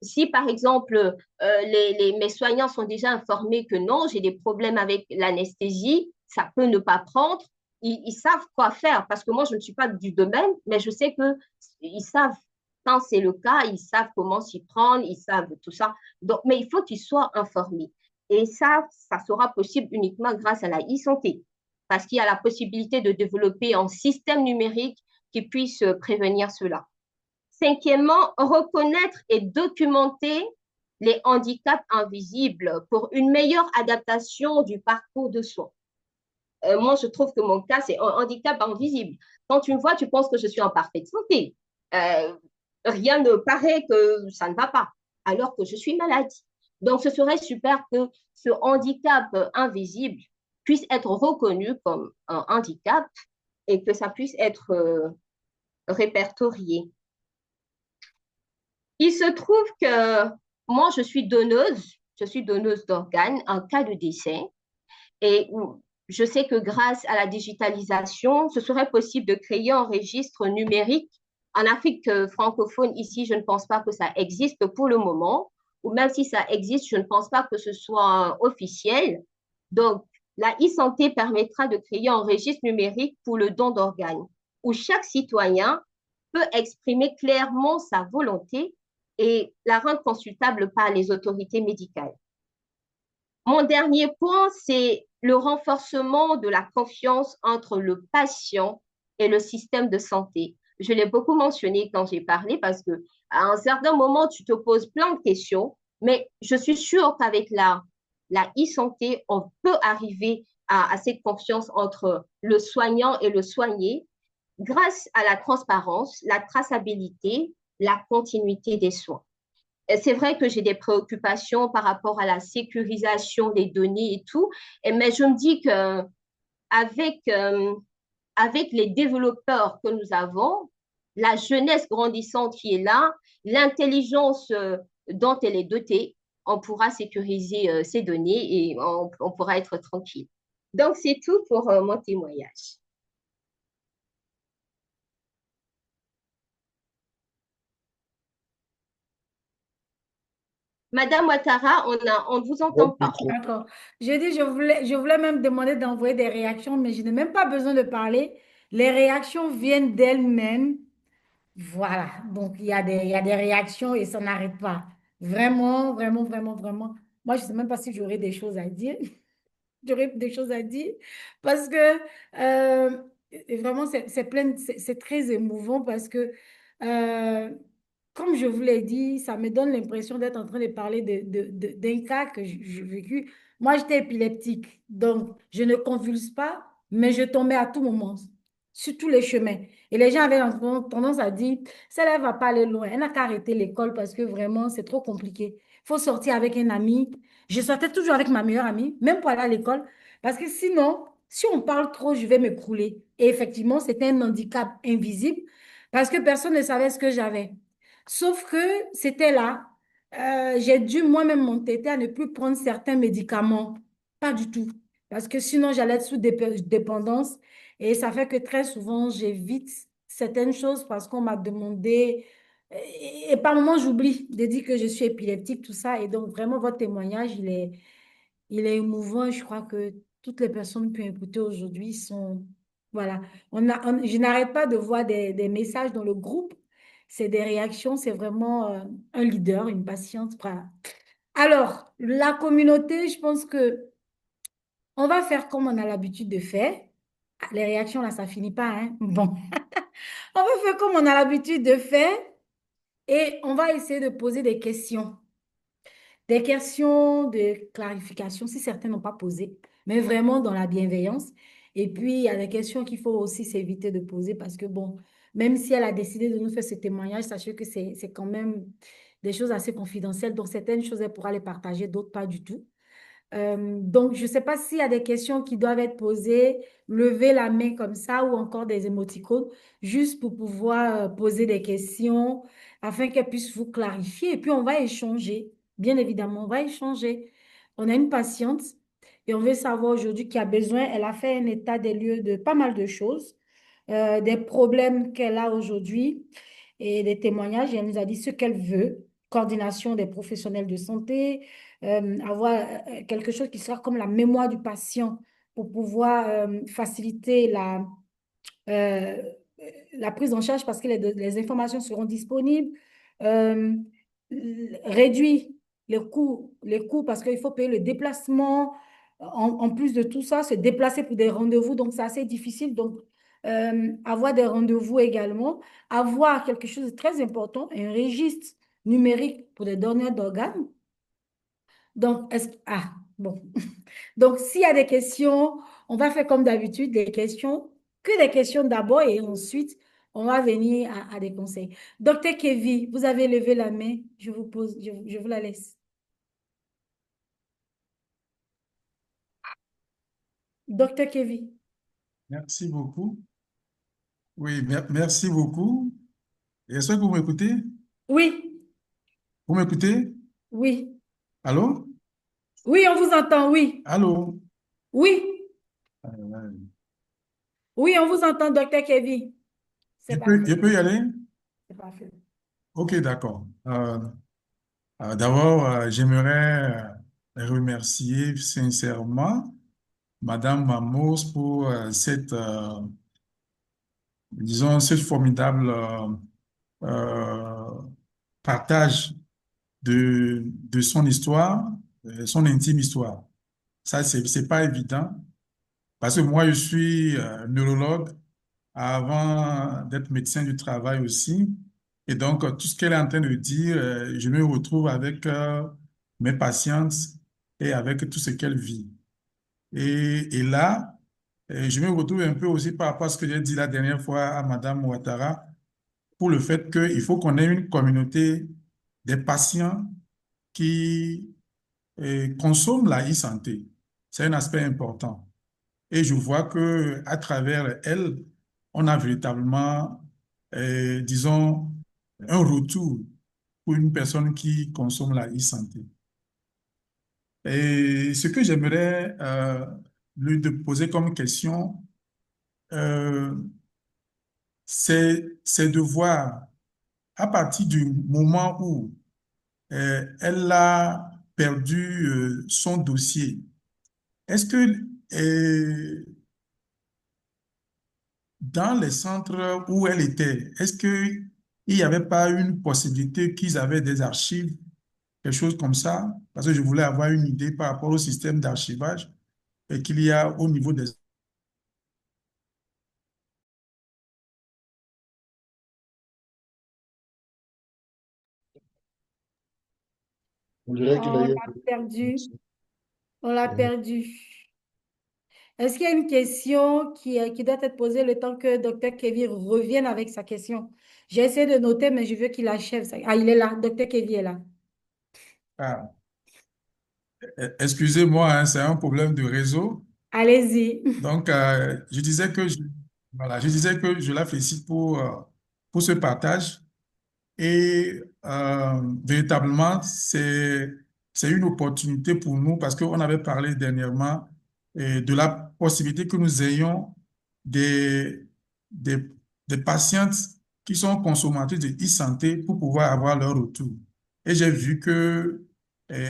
Si, par exemple, mes soignants sont déjà informés que non, j'ai des problèmes avec l'anesthésie, ça peut ne pas prendre, ils savent quoi faire parce que moi, je ne suis pas du domaine, mais je sais qu'ils savent quand c'est le cas, ils savent comment s'y prendre, ils savent tout ça. Donc, mais il faut qu'ils soient informés. Et ça sera possible uniquement grâce à la e-santé parce qu'il y a la possibilité de développer un système numérique qui puisse prévenir cela. Cinquièmement, reconnaître et documenter les handicaps invisibles pour une meilleure adaptation du parcours de soins. Moi, je trouve que mon cas, c'est un handicap invisible. Quand tu me vois, tu penses que je suis en parfaite santé. Euh, Rien ne paraît que ça ne va pas, alors que je suis malade. Donc, ce serait super que ce handicap invisible puisse être reconnu comme un handicap et que ça puisse être répertorié. Il se trouve que moi, je suis donneuse d'organes en cas de décès. Et je sais que grâce à la digitalisation, ce serait possible de créer un registre numérique. En Afrique francophone, ici, je ne pense pas que ça existe pour le moment, ou même si ça existe, je ne pense pas que ce soit officiel. Donc, la e-santé permettra de créer un registre numérique pour le don d'organes, où chaque citoyen peut exprimer clairement sa volonté et la rendre consultable par les autorités médicales. Mon dernier point, c'est le renforcement de la confiance entre le patient et le système de santé. Je l'ai beaucoup mentionné quand j'ai parlé parce que à un certain moment, tu te poses plein de questions, mais je suis sûre qu'avec la e-santé, on peut arriver à cette confiance entre le soignant et le soigné grâce à la transparence, la traçabilité, la continuité des soins. C'est vrai que j'ai des préoccupations par rapport à la sécurisation des données et tout, mais je me dis que avec, avec les développeurs que nous avons, la jeunesse grandissante qui est là, l'intelligence dont elle est dotée, on pourra sécuriser ces données et on pourra être tranquille. Donc, c'est tout pour mon témoignage. Madame Ouattara, on ne vous entend pas. D'accord. J'ai dit, je voulais même demander d'envoyer des réactions, mais je n'ai même pas besoin de parler. Les réactions viennent d'elles-mêmes. Voilà. Donc, il y a des réactions et ça n'arrête pas. Vraiment, vraiment, vraiment, vraiment. Moi, je ne sais même pas si j'aurais des choses à dire. J'aurais des choses à dire parce que et vraiment, c'est très émouvant parce que, euh, comme je vous l'ai dit, ça me donne l'impression d'être en train de parler d'un cas que j'ai vécu. Moi, j'étais épileptique, donc je ne convulse pas, mais je tombais à tout moment, sur tous les chemins. Et les gens avaient tendance à dire, celle-là ne va pas aller loin, elle n'a qu'à arrêter l'école parce que vraiment, c'est trop compliqué. Il faut sortir avec un ami. Je sortais toujours avec ma meilleure amie, même pour aller à l'école, parce que sinon, si on parle trop, je vais m'écrouler. Et effectivement, c'était un handicap invisible parce que personne ne savait ce que j'avais. Sauf que c'était là. J'ai dû moi-même m'entêter à ne plus prendre certains médicaments. Pas du tout. Parce que sinon, j'allais être sous dépendance. Et ça fait que très souvent, j'évite certaines choses parce qu'on m'a demandé. Et par moments, j'oublie de dire que je suis épileptique, tout ça. Et donc, vraiment, votre témoignage, il est émouvant. Je crois que toutes les personnes qui ont écouté aujourd'hui sont... Voilà. Je n'arrête pas de voir des messages dans le groupe. C'est des réactions. C'est vraiment un leader, une patiente. Voilà. Alors, la communauté, je pense que on va faire comme on a l'habitude de faire. Ah, les réactions, là, ça finit pas, hein? Bon. On va faire comme on a l'habitude de faire et on va essayer de poser des questions. Des questions de clarification, si certains n'ont pas posé, mais vraiment dans la bienveillance. Et puis, il y a des questions qu'il faut aussi s'éviter de poser parce que, bon, même si elle a décidé de nous faire ce témoignage, sachez que c'est quand même des choses assez confidentielles. Donc, certaines choses, elle pourra les partager, d'autres pas du tout. Donc, je ne sais pas s'il y a des questions qui doivent être posées, lever la main comme ça ou encore des émoticônes, juste pour pouvoir poser des questions afin qu'elles puissent vous clarifier. Et puis, on va échanger. Bien évidemment, on va échanger. On a une patiente et on veut savoir aujourd'hui qui a besoin. Elle a fait un état des lieux de pas mal de choses, des problèmes qu'elle a aujourd'hui et des témoignages. Et elle nous a dit ce qu'elle veut, coordination des professionnels de santé, avoir quelque chose qui sera comme la mémoire du patient pour pouvoir faciliter euh, la prise en charge parce que les informations seront disponibles. Euh, Réduire les coûts parce qu'il faut payer le déplacement. En plus de tout ça, se déplacer pour des rendez-vous, donc c'est assez difficile. Donc, avoir des rendez-vous également, avoir quelque chose de très important, un registre numérique pour les donneurs d'organes. Donc, bon. Donc, s'il y a des questions, on va faire comme d'habitude, que des questions d'abord et ensuite, on va venir à des conseils. Docteur Kevin, vous avez levé la main, je vous la laisse. Docteur Kevin. Merci beaucoup. Oui, merci beaucoup. Est-ce que vous m'écoutez? Oui, Vous m'écoutez? oui, Allô? oui, on vous entend, oui. Allô? Oui, Euh, oui, on vous entend, docteur Kevin. C'est je parfait, peux y aller? c'est parfait. Ok, d'accord. D'abord, j'aimerais remercier sincèrement Madame Mamos pour disons, ce formidable euh, partage de son histoire, son intime histoire. Ça, c'est pas évident parce que moi, je suis neurologue avant d'être médecin du travail aussi. Et donc, tout ce qu'elle est en train de dire, je me retrouve avec mes patientes et avec tout ce qu'elle vit. Et là, je me retrouve un peu aussi par rapport à ce que j'ai dit la dernière fois à Madame Ouattara, pour le fait qu'il faut qu'on ait une communauté des patients qui consomment la e-santé. C'est un aspect important. Et je vois que à travers elle, on a véritablement, disons, un retour pour une personne qui consomme la e-santé. Et ce que j'aimerais lui de poser comme question, euh, c'est de voir à partir du moment où elle a perdu son dossier, est-ce que dans les centres où elle était, est-ce qu'il n'y avait pas une possibilité qu'ils avaient des archives, quelque chose comme ça? Parce que je voulais avoir une idée par rapport au système d'archivage et qu'il y a au niveau des... On dirait qu'il a On eu... l'a perdu, on l'a perdu. Est-ce qu'il y a une question qui doit être posée le temps que docteur Kevin revienne avec sa question? J'ai essayé de noter, mais je veux qu'il achève. Ah, il est là, docteur Kevin est là. Ah, excusez-moi, hein, c'est un problème de réseau. Allez-y. Donc, voilà, je disais que je la félicite pour ce partage. Et véritablement, c'est une opportunité pour nous parce qu'on avait parlé dernièrement de la possibilité que nous ayons des, des, des patientes qui sont consommatrices de e-santé pour pouvoir avoir leur retour. Et j'ai vu que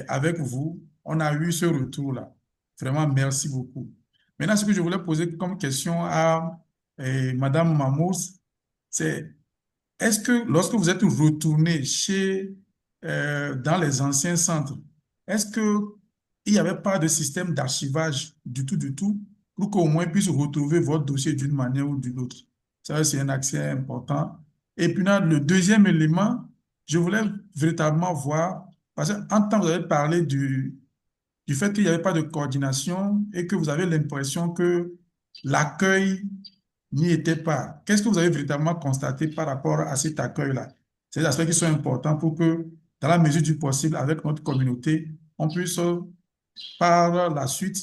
avec vous, on a eu ce retour-là. Vraiment, merci beaucoup. Maintenant, ce que je voulais poser comme question à Madame Mamous, c'est est-ce que lorsque vous êtes retourné dans les anciens centres, est-ce qu'il n'y avait pas de système d'archivage du tout, pour qu'au moins puisse retrouver votre dossier d'une manière ou d'une autre? Ça, c'est un accès important. Et puis, là, le deuxième élément, je voulais véritablement voir, parce qu'en temps, vous avez parlé du fait qu'il n'y avait pas de coordination et que vous avez l'impression que l'accueil n'y était pas. Qu'est-ce que vous avez véritablement constaté par rapport à cet accueil-là? C'est des aspects qui sont importants pour que, dans la mesure du possible, avec notre communauté, on puisse, par la suite,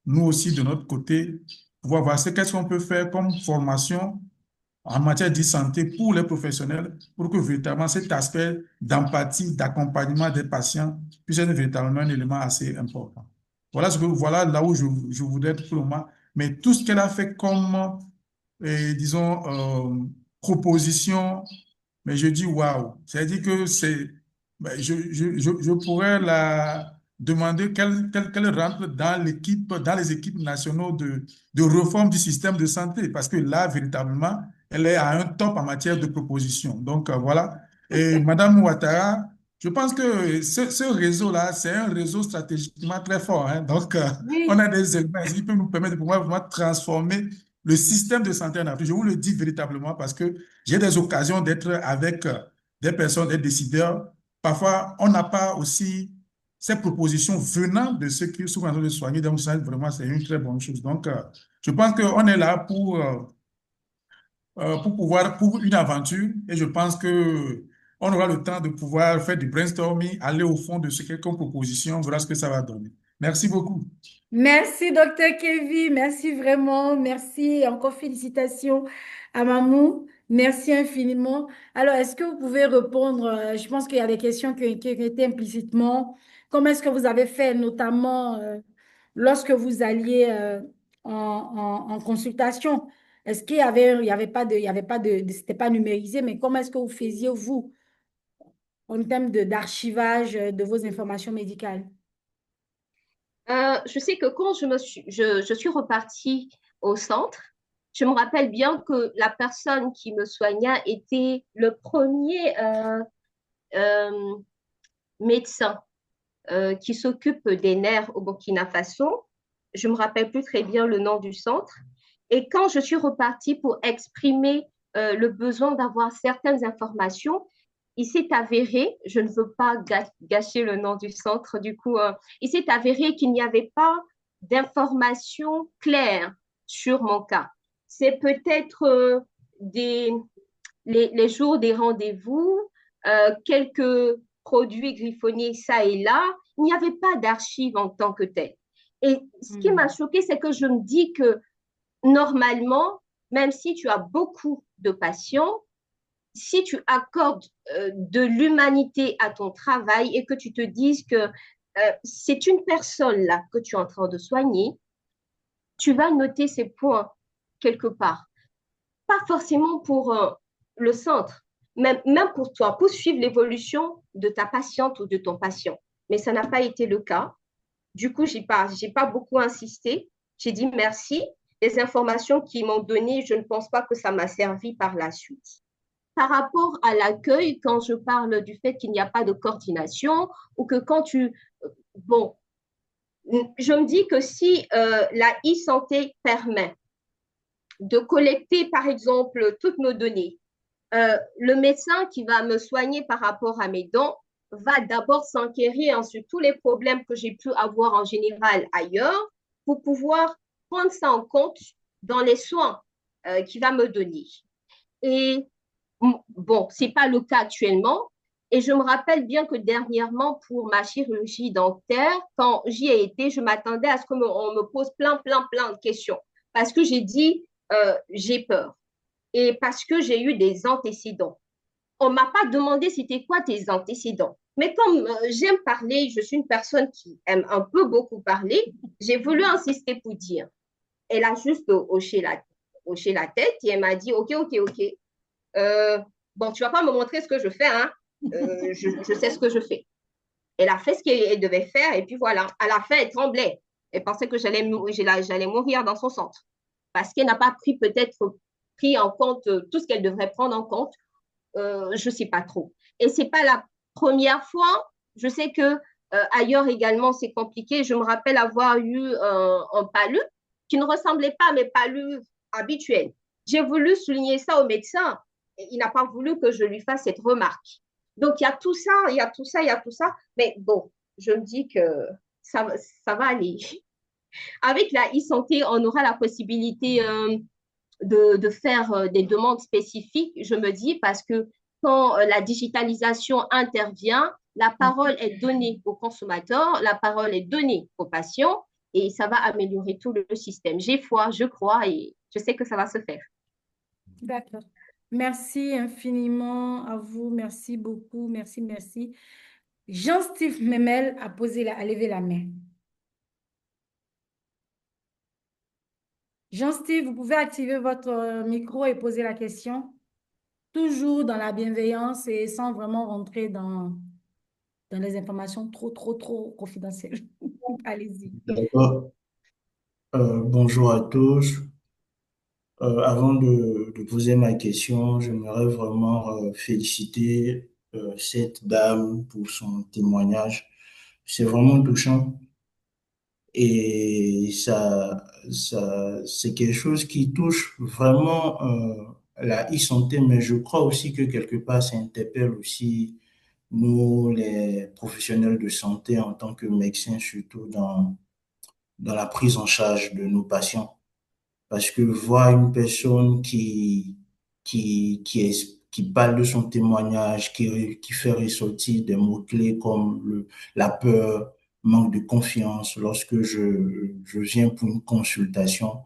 nous aussi, de notre côté, pouvoir voir qu'est-ce qu'on peut faire comme formation en matière de santé pour les professionnels, pour que véritablement cet aspect d'empathie, d'accompagnement des patients puisse être véritablement un élément assez important. Voilà là où je voudrais être pour le moment. Mais tout ce qu'elle a fait comme disons, proposition, mais je dis waouh. C'est-à-dire que ben, je pourrais demander qu'elle rentre dans dans les équipes nationaux de réforme du système de santé, parce que là, véritablement, elle est à un top en matière de proposition. Donc, voilà. Et Madame Ouattara, je pense que ce réseau-là, c'est un réseau stratégiquement très fort, hein. Donc, on Oui. a des éléments qui peuvent nous permettre de pouvoir vraiment transformer le système de santé en Afrique. Je vous le dis véritablement parce que j'ai des occasions d'être avec des personnes, des décideurs. Parfois, on n'a pas aussi ces propositions venant de ceux qui sont en train de soigner. Donc, ça, vraiment, c'est une très bonne chose. Donc, je pense qu'on est là pour une aventure et je pense que on aura le temps de pouvoir faire du brainstorming, aller au fond de ce qu'est comme proposition, voilà ce que ça va donner. Merci beaucoup. Merci, docteur Kevin. Merci vraiment. Merci. Encore félicitations à Mamou. Merci infiniment. Alors, est-ce que vous pouvez répondre? Je pense qu'il y a des questions qui ont été implicitement. Comment est-ce que vous avez fait, notamment lorsque vous alliez en consultation? Est-ce il y avait pas de, il y avait pas c'était pas numérisé, mais comment est-ce que vous faisiez, vous, en termes d'archivage de vos informations médicales? Je sais que quand je suis repartie au centre, je me rappelle bien que la personne qui me soigna était le premier euh, médecin qui s'occupe des nerfs au Burkina Faso. Je me rappelle plus très bien le nom du centre. Et quand je suis repartie pour exprimer le besoin d'avoir certaines informations, il s'est avéré, je ne veux pas gâcher le nom du centre, du coup, il s'est avéré qu'il n'y avait pas d'informations claires sur mon cas. C'est peut-être les jours des rendez-vous, quelques produits griffonnés ça et là. Il n'y avait pas d'archives en tant que tel. Et ce qui m'a choqué, c'est que je me dis que normalement, même si tu as beaucoup de patients, si tu accordes de l'humanité à ton travail et que tu te dises que c'est une personne là que tu es en train de soigner, tu vas noter ces points quelque part. Pas forcément pour le centre, même pour toi, pour suivre l'évolution de ta patiente ou de ton patient. Mais ça n'a pas été le cas. Du coup, j'ai pas beaucoup insisté. J'ai dit merci. Les informations qu'ils m'ont données, je ne pense pas que ça m'a servi par la suite. Par rapport à l'accueil, quand je parle du fait qu'il n'y a pas de coordination ou que quand tu... Bon, je me dis que si la e-santé permet de collecter, par exemple, toutes nos données, le médecin qui va me soigner par rapport à mes dents va d'abord s'enquérir sur tous les problèmes que j'ai pu avoir en général ailleurs pour pouvoir prendre ça en compte dans les soins qu'il va me donner. Et bon, ce n'est pas le cas actuellement. Et je me rappelle bien que dernièrement, pour ma chirurgie dentaire, quand j'y ai été, je m'attendais à ce qu'on me pose plein de questions. Parce que j'ai dit, j'ai peur. Et parce que j'ai eu des antécédents. On ne m'a pas demandé c'était quoi tes antécédents. Mais comme j'aime parler, je suis une personne qui aime un peu beaucoup parler, j'ai voulu insister pour dire. Elle a juste hoché la tête et elle m'a dit, ok. Bon, tu ne vas pas me montrer ce que je fais, hein. Je sais ce que je fais. Elle a fait ce qu'elle devait faire et puis voilà. À la fin, elle tremblait. Elle pensait que j'allais mourir dans son centre parce qu'elle n'a pas peut-être pris en compte tout ce qu'elle devrait prendre en compte. Je ne sais pas trop. Et ce n'est pas la première fois. Je sais que ailleurs également, c'est compliqué. Je me rappelle avoir eu un palu qui ne ressemblait pas à mes palus habituels. J'ai voulu souligner ça au médecin. Et il n'a pas voulu que je lui fasse cette remarque. Donc, il y a tout ça, il y a tout ça, il y a tout ça. Mais bon, je me dis que ça va aller. Avec la e-santé, on aura la possibilité de faire des demandes spécifiques, je me dis, parce que quand la digitalisation intervient, la parole est donnée aux consommateurs, la parole est donnée aux patients et ça va améliorer tout le système. J'ai foi, je crois et je sais que ça va se faire. D'accord. Merci infiniment à vous. Merci beaucoup. Merci. Jean-Steve Memel a levé la main. Jean-Steve, vous pouvez activer votre micro et poser la question. Toujours dans la bienveillance et sans vraiment rentrer dans dans les informations trop, trop, trop confidentielles. Allez-y. D'accord. Bonjour à tous. Avant de poser ma question, j'aimerais vraiment féliciter cette dame pour son témoignage. C'est vraiment touchant et c'est quelque chose qui touche vraiment la e-santé, mais je crois aussi que quelque part, ça interpelle aussi nous, les professionnels de santé en tant que médecins, surtout dans la prise en charge de nos patients. Parce que voir une personne qui parle de son témoignage, qui fait ressortir des mots-clés comme la peur, manque de confiance lorsque je viens pour une consultation,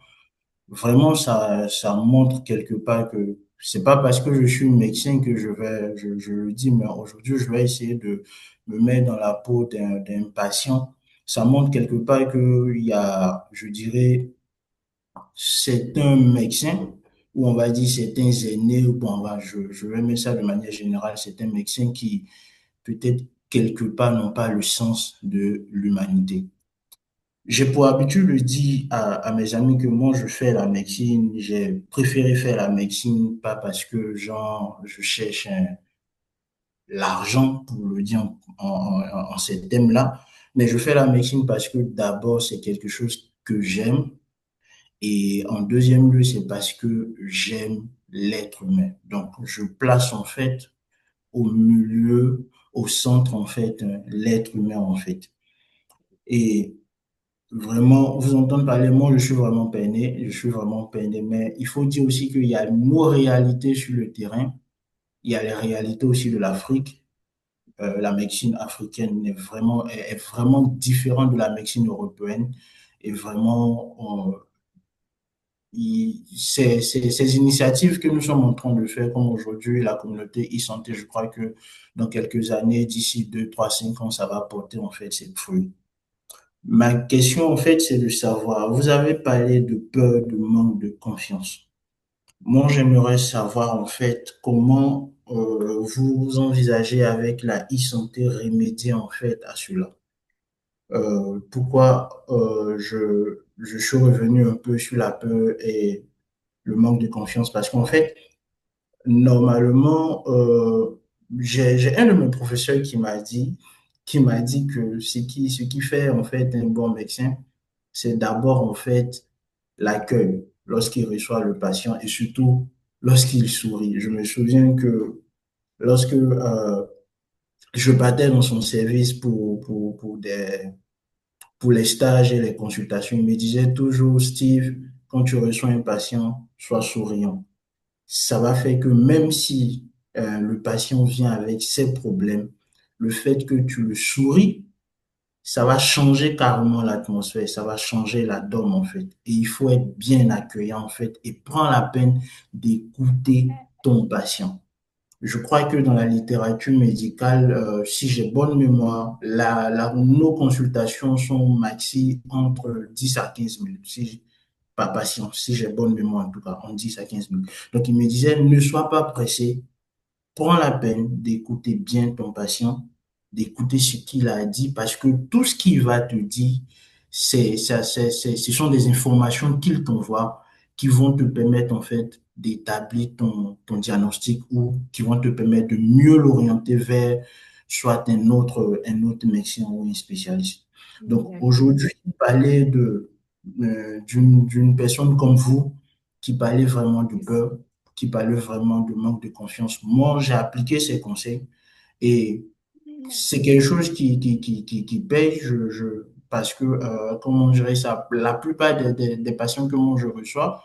vraiment, ça montre quelque part que c'est pas parce que je suis médecin que je le dis, mais aujourd'hui, je vais essayer de me mettre dans la peau d'un patient. Ça montre quelque part qu'il y a, je dirais, certains médecins, ou on va dire certains aînés, ou bon, je vais mettre ça de manière générale, certains médecins qui peut-être quelque part n'ont pas le sens de l'humanité. J'ai pour habitude de dire à mes amis que moi, je fais la médecine, j'ai préféré faire la médecine, pas parce que genre, je cherche l'argent, pour le dire en ces thèmes-là, mais je fais la médecine parce que d'abord, c'est quelque chose que j'aime, et en deuxième lieu, c'est parce que j'aime l'être humain. Donc, je place en fait au milieu, au centre, en fait, l'être humain, en fait. Et vraiment, vous entendre parler, moi, je suis vraiment peiné, mais il faut dire aussi qu'il y a nos réalités sur le terrain, il y a les réalités aussi de l'Afrique. La médecine africaine est vraiment différente de la médecine européenne. Et vraiment, ces initiatives que nous sommes en train de faire, comme aujourd'hui la communauté e-santé, je crois que dans quelques années, d'ici 2, 3, 5 ans, ça va porter en fait ses fruits. Ma question en fait, c'est de savoir, vous avez parlé de peur, de manque de confiance. Moi, j'aimerais savoir en fait comment vous envisagez avec la e-santé remédier en fait à cela. Pourquoi je suis revenu un peu sur la peur et le manque de confiance parce qu'en fait, normalement, j'ai un de mes professeurs qui m'a dit que ce qui fait en fait un bon médecin, c'est d'abord en fait l'accueil lorsqu'il reçoit le patient et surtout lorsqu'il sourit. Je me souviens que lorsque je partais dans son service pour les stages et les consultations, il me disait toujours, Steve, quand tu reçois un patient, sois souriant. Ça va faire que même si le patient vient avec ses problèmes, le fait que tu le souris, ça va changer carrément l'atmosphère, ça va changer la donne en fait. Et il faut être bien accueillant en fait et prends la peine d'écouter ton patient. Je crois que dans la littérature médicale, si j'ai bonne mémoire, nos consultations sont maxi entre 10 à 15 minutes. Si, pas patient, si j'ai bonne mémoire en tout cas, en 10 à 15 minutes. Donc il me disait, ne sois pas pressé, prends la peine d'écouter bien ton patient, d'écouter ce qu'il a dit, parce que tout ce qu'il va te dire, ce sont des informations qu'il t'envoie qui vont te permettre en fait d'établir ton diagnostic ou qui vont te permettre de mieux l'orienter vers soit un autre médecin ou un spécialiste. Donc aujourd'hui, parler d'une personne comme vous qui parlait vraiment de peur, qui parlait vraiment de manque de confiance. Moi, j'ai appliqué ces conseils et c'est quelque chose qui paye, parce que, comment je dirais ça, la plupart des patients que moi je reçois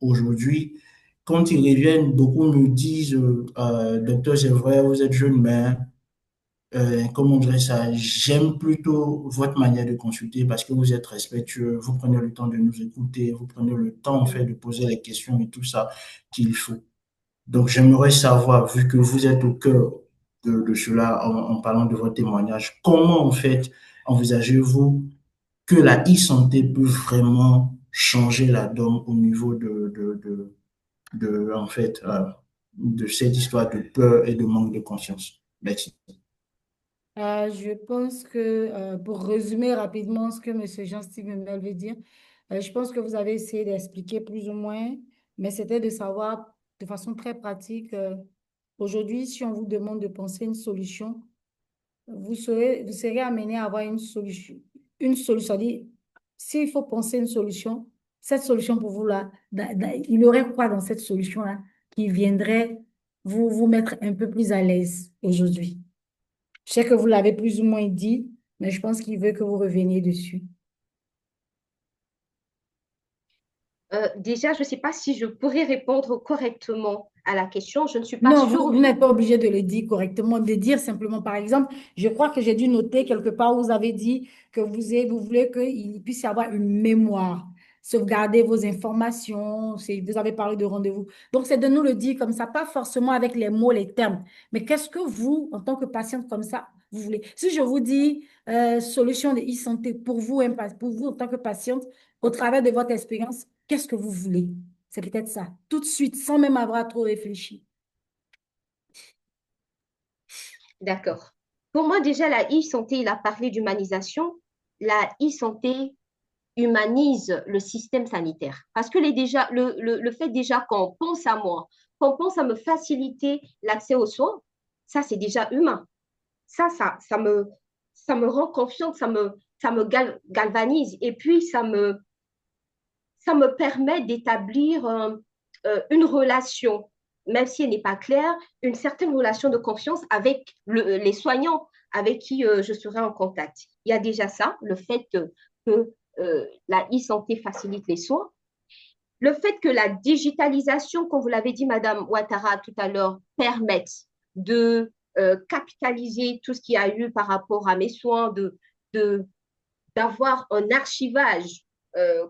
aujourd'hui, quand ils reviennent, beaucoup me disent, docteur, c'est vrai, vous êtes jeune, mais comment dirais ça, j'aime plutôt votre manière de consulter parce que vous êtes respectueux, vous prenez le temps de nous écouter, vous prenez le temps en fait de poser les questions et tout ça qu'il faut. Donc j'aimerais savoir, vu que vous êtes au cœur de cela en parlant de votre témoignage, comment en fait envisagez-vous que la e-santé peut vraiment changer la donne au niveau en fait, de cette histoire de peur et de manque de confiance? Merci. Je pense que, pour résumer rapidement ce que M. Jean-Steve Memel veut dire, je pense que vous avez essayé d'expliquer plus ou moins, mais c'était de savoir de façon très pratique. Aujourd'hui, si on vous demande de penser une solution, vous serez amené à avoir une solution. Une solution. C'est-à-dire, s'il faut penser une solution, cette solution pour vous là, il y aurait quoi dans cette solution-là qui viendrait vous mettre un peu plus à l'aise aujourd'hui? Je sais que vous l'avez plus ou moins dit, mais je pense qu'il veut que vous reveniez dessus. Déjà, je ne sais pas si je pourrais répondre correctement à la question. Je ne suis pas Non, sûre. vous n'êtes pas obligé de le dire correctement, de dire simplement, par exemple, je crois que j'ai dû noter quelque part où vous avez dit que vous voulez qu'il puisse y avoir une mémoire, sauvegarder vos informations, vous avez parlé de rendez-vous. Donc, c'est de nous le dire comme ça, pas forcément avec les mots, les termes, mais qu'est-ce que vous, en tant que patiente comme ça, vous voulez? Si je vous dis solution de e-santé pour vous, pour vous en tant que patiente, au travers de votre expérience, qu'est-ce que vous voulez? C'est peut-être ça, tout de suite, sans même avoir trop réfléchi. D'accord. Pour moi, déjà, la e-santé, il a parlé d'humanisation. La e-santé humanise le système sanitaire. Parce que le fait déjà qu'on pense à moi, qu'on pense à me faciliter l'accès aux soins, ça, c'est déjà humain. Ça me rend confiante, ça me galvanise. Et puis, ça me permet d'établir une relation, même si elle n'est pas claire, une certaine relation de confiance avec les soignants avec qui je serai en contact. Il y a déjà ça, le fait que la e-santé facilite les soins. Le fait que la digitalisation, comme vous l'avez dit, Madame Ouattara, tout à l'heure, permette de capitaliser tout ce qu'il y a eu par rapport à mes soins, de, d'avoir un archivage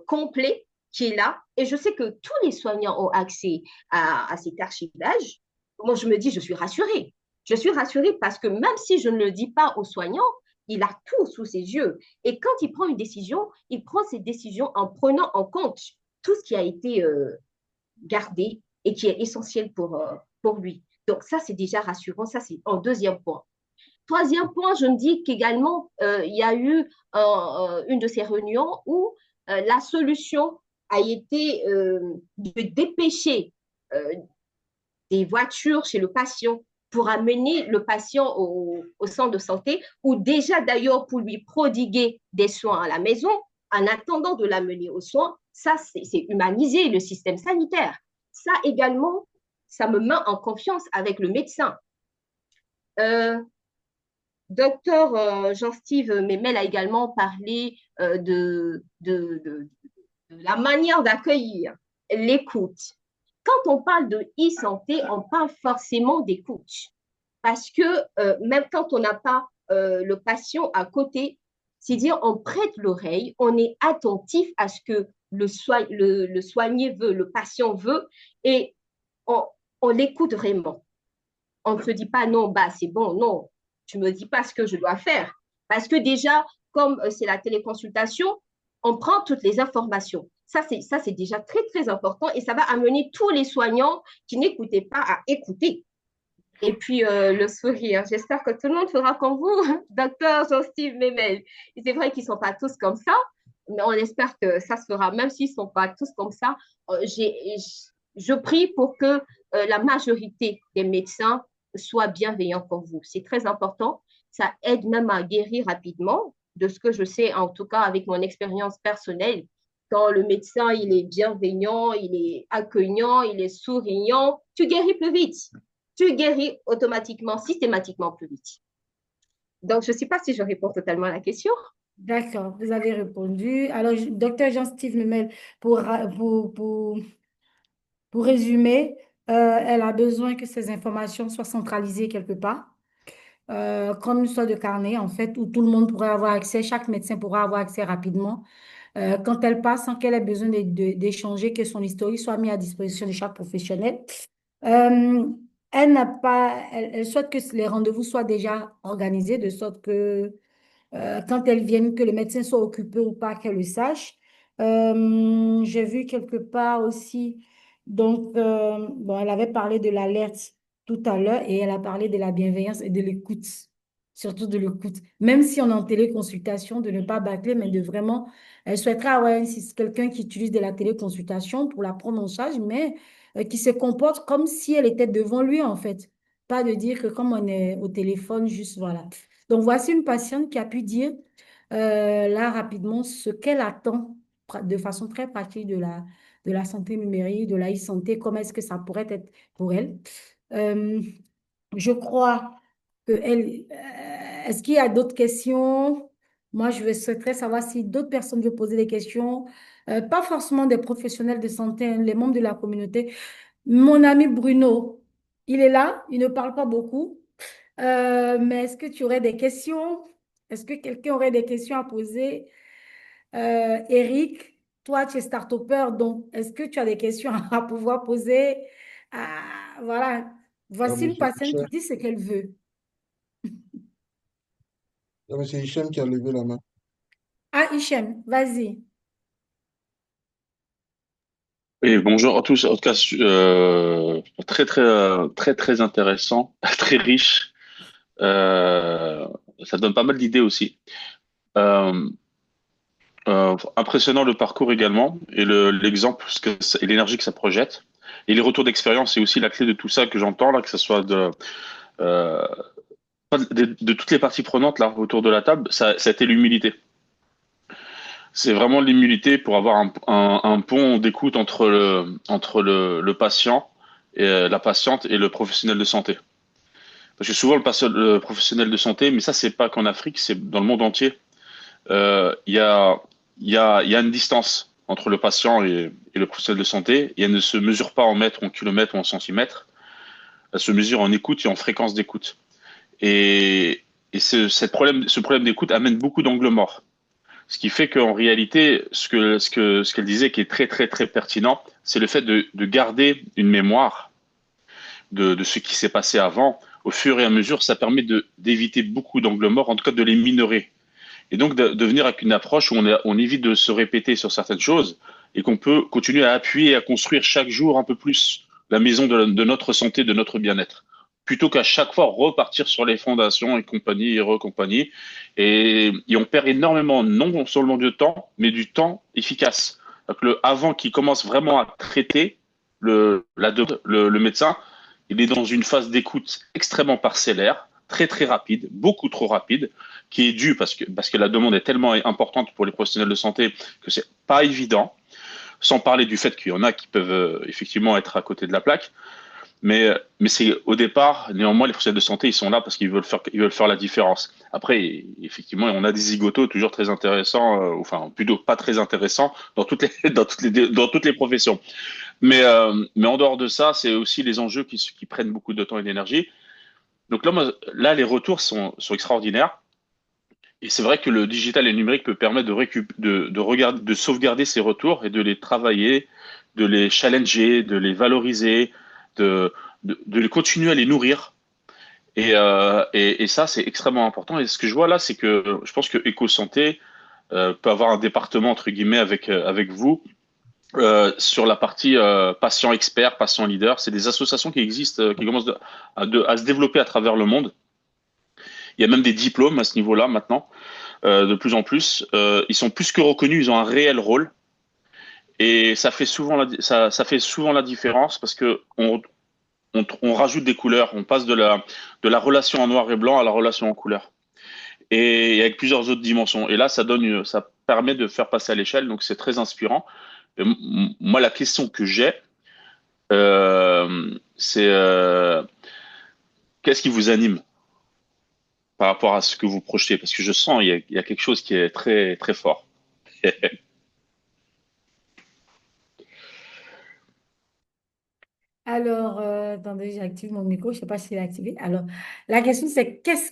complet qui est là. Et je sais que tous les soignants ont accès à cet archivage. Moi, je me dis, je suis rassurée. Je suis rassurée parce que même si je ne le dis pas aux soignants, il a tout sous ses yeux. Et quand il prend une décision, il prend cette décision en prenant en compte tout ce qui a été gardé et qui est essentiel pour lui. Donc ça, c'est déjà rassurant. Ça, c'est en deuxième point. Troisième point, je me dis qu'également, il y a eu une de ces réunions où la solution a été de dépêcher des voitures chez le patient pour amener le patient au centre de santé ou déjà d'ailleurs pour lui prodiguer des soins à la maison en attendant de l'amener aux soins. Ça, c'est humaniser le système sanitaire. Ça également, ça me met en confiance avec le médecin. Docteur Jean-Steve Memel a également parlé de la manière d'accueillir, l'écoute. Quand on parle de e-santé, on parle forcément d'écoute. Parce que même quand on n'a pas le patient à côté, c'est-à-dire on prête l'oreille, on est attentif à ce que le soigné veut, le patient veut, et on l'écoute vraiment. On ne se dit pas non, bah c'est bon, non, tu ne me dis pas ce que je dois faire. Parce que déjà, comme c'est la téléconsultation, on prend toutes les informations. Ça, c'est déjà très, très important et ça va amener tous les soignants qui n'écoutaient pas à écouter. Et puis, le sourire. J'espère que tout le monde fera comme vous, docteur Jean-Steve Memel. C'est vrai qu'ils ne sont pas tous comme ça, mais on espère que ça se fera, même s'ils ne sont pas tous comme ça. Je prie pour que la majorité des médecins soient bienveillants pour vous. C'est très important. Ça aide même à guérir rapidement, de ce que je sais, en tout cas avec mon expérience personnelle. Quand le médecin, il est bienveillant, il est accueillant, il est souriant, tu guéris plus vite. Tu guéris automatiquement, systématiquement plus vite. Donc, je ne sais pas si je réponds totalement à la question. D'accord, vous avez répondu. Alors, docteur Jean-Steve Memel, pour, pour, pour, pour résumer, elle a besoin que ces informations soient centralisées quelque part, comme une sorte de carnet, en fait, où tout le monde pourrait avoir accès, chaque médecin pourra avoir accès rapidement. Quand elle passe, sans qu'elle ait besoin d'échanger, que son historique soit mis à disposition de chaque professionnel. Euh, elle n'a pas, elle souhaite que les rendez-vous soient déjà organisés, de sorte que quand elles viennent, que le médecin soit occupé ou pas, qu'elle le sache. J'ai vu quelque part aussi, donc, bon, elle avait parlé de l'alerte tout à l'heure et elle a parlé de la bienveillance et de l'écoute. surtout de l'écoute. Même si on est en téléconsultation, de ne pas bâcler, mais de vraiment, elle souhaiterait avoir si c'est quelqu'un qui utilise de la téléconsultation pour la prendre en charge, mais qui se comporte comme si elle était devant lui, en fait. Pas de dire que comme on est au téléphone, juste voilà. Donc, voici une patiente qui a pu dire là rapidement ce qu'elle attend de façon très pratique de la santé numérique, de la e-santé, comment est-ce que ça pourrait être pour elle. Euh, je crois que elle, est-ce qu'il y a d'autres questions? Moi, souhaiterais savoir si d'autres personnes veulent poser des questions, pas forcément des professionnels de santé, hein, les membres de la communauté. Mon ami Bruno, il est là, il ne parle pas beaucoup. Mais est-ce que tu aurais des questions? Est-ce que quelqu'un aurait des questions à poser? Eric, toi, tu es start-upper, donc est-ce que tu as des questions à pouvoir poser? Voilà, voici une Monsieur patiente qui Hichem, dit ce qu'elle veut. Monsieur Hichem qui a levé la main. Ah, Hichem, vas-y. Et bonjour à tous. En tout cas, très intéressant, très riche. Euh, Ça donne pas mal d'idées aussi. Euh, Impressionnant le parcours également et l'exemple et l'énergie que ça projette. Et les retours d'expérience, c'est aussi la clé de tout ça que j'entends là, que ce soit euh, de toutes les parties prenantes là autour de la table. Ça a été l'humilité. C'est vraiment l'humilité pour avoir un pont d'écoute entre le patient et la patiente et le professionnel de santé. Parce que souvent le professionnel de santé, mais ça c'est pas qu'en Afrique, c'est dans le monde entier. Il y a il y a une distance entre le patient et le professionnel de santé. Et elle ne se mesure pas en mètres, en kilomètres ou en centimètres. Elle se mesure en écoute et en fréquence d'écoute. Et, ce problème d'écoute amène beaucoup d'angles morts. Ce qui fait qu'en réalité, ce qu'elle disait qui est très pertinent, c'est le fait de garder une mémoire de ce qui s'est passé avant. Au fur et à mesure, ça permet d'éviter beaucoup d'angles morts, en tout cas de les minorer. Et donc de venir avec une approche où on évite de se répéter sur certaines choses et qu'on peut continuer à appuyer et à construire chaque jour un peu plus la maison de notre santé, de notre bien-être, plutôt qu'à chaque fois repartir sur les fondations et compagnie et recompagnie. Et on perd énormément, non seulement de temps, mais du temps efficace. Donc avant qu'il commence vraiment à traiter, le médecin, il est dans une phase d'écoute extrêmement parcellaire, très rapide, beaucoup trop rapide, qui est due parce que la demande est tellement importante pour les professionnels de santé que c'est pas évident, sans parler du fait qu'il y en a qui peuvent effectivement être à côté de la plaque. Mais c'est au départ, néanmoins, les professionnels de santé, ils sont là parce ils veulent faire la différence. Après, effectivement, on a des zigotos toujours très intéressants, enfin plutôt pas très intéressants dans dans toutes les professions. Mais en dehors de ça, c'est aussi les enjeux qui prennent beaucoup de temps et d'énergie. Donc là, les retours sont extraordinaires. Et c'est vrai que le digital et le numérique peut permettre de sauvegarder ces retours et de les travailler, de les challenger, de les valoriser, de les continuer à les nourrir. Et ça, c'est extrêmement important. Et ce que je vois là, c'est que je pense que EcoSanté peut avoir un département, entre guillemets, avec vous sur la partie patient expert, patient leader. C'est des associations qui existent, qui commencent à se développer à travers le monde. Il y a même des diplômes à ce niveau-là maintenant, de plus en plus. Ils sont plus que reconnus, ils ont un réel rôle. Et ça fait souvent la différence parce que on rajoute des couleurs, on passe de la relation en noir et blanc à la relation en couleur. Et avec plusieurs autres dimensions. Et là, ça permet de faire passer à l'échelle, donc c'est très inspirant. Moi, la question que j'ai, c'est qu'est-ce qui vous anime par rapport à ce que vous projetez? Parce que je sens il y a quelque chose qui est très fort. Alors, attendez, j'active mon micro, je ne sais pas si c'est activé. Alors, la question c'est qu'est-ce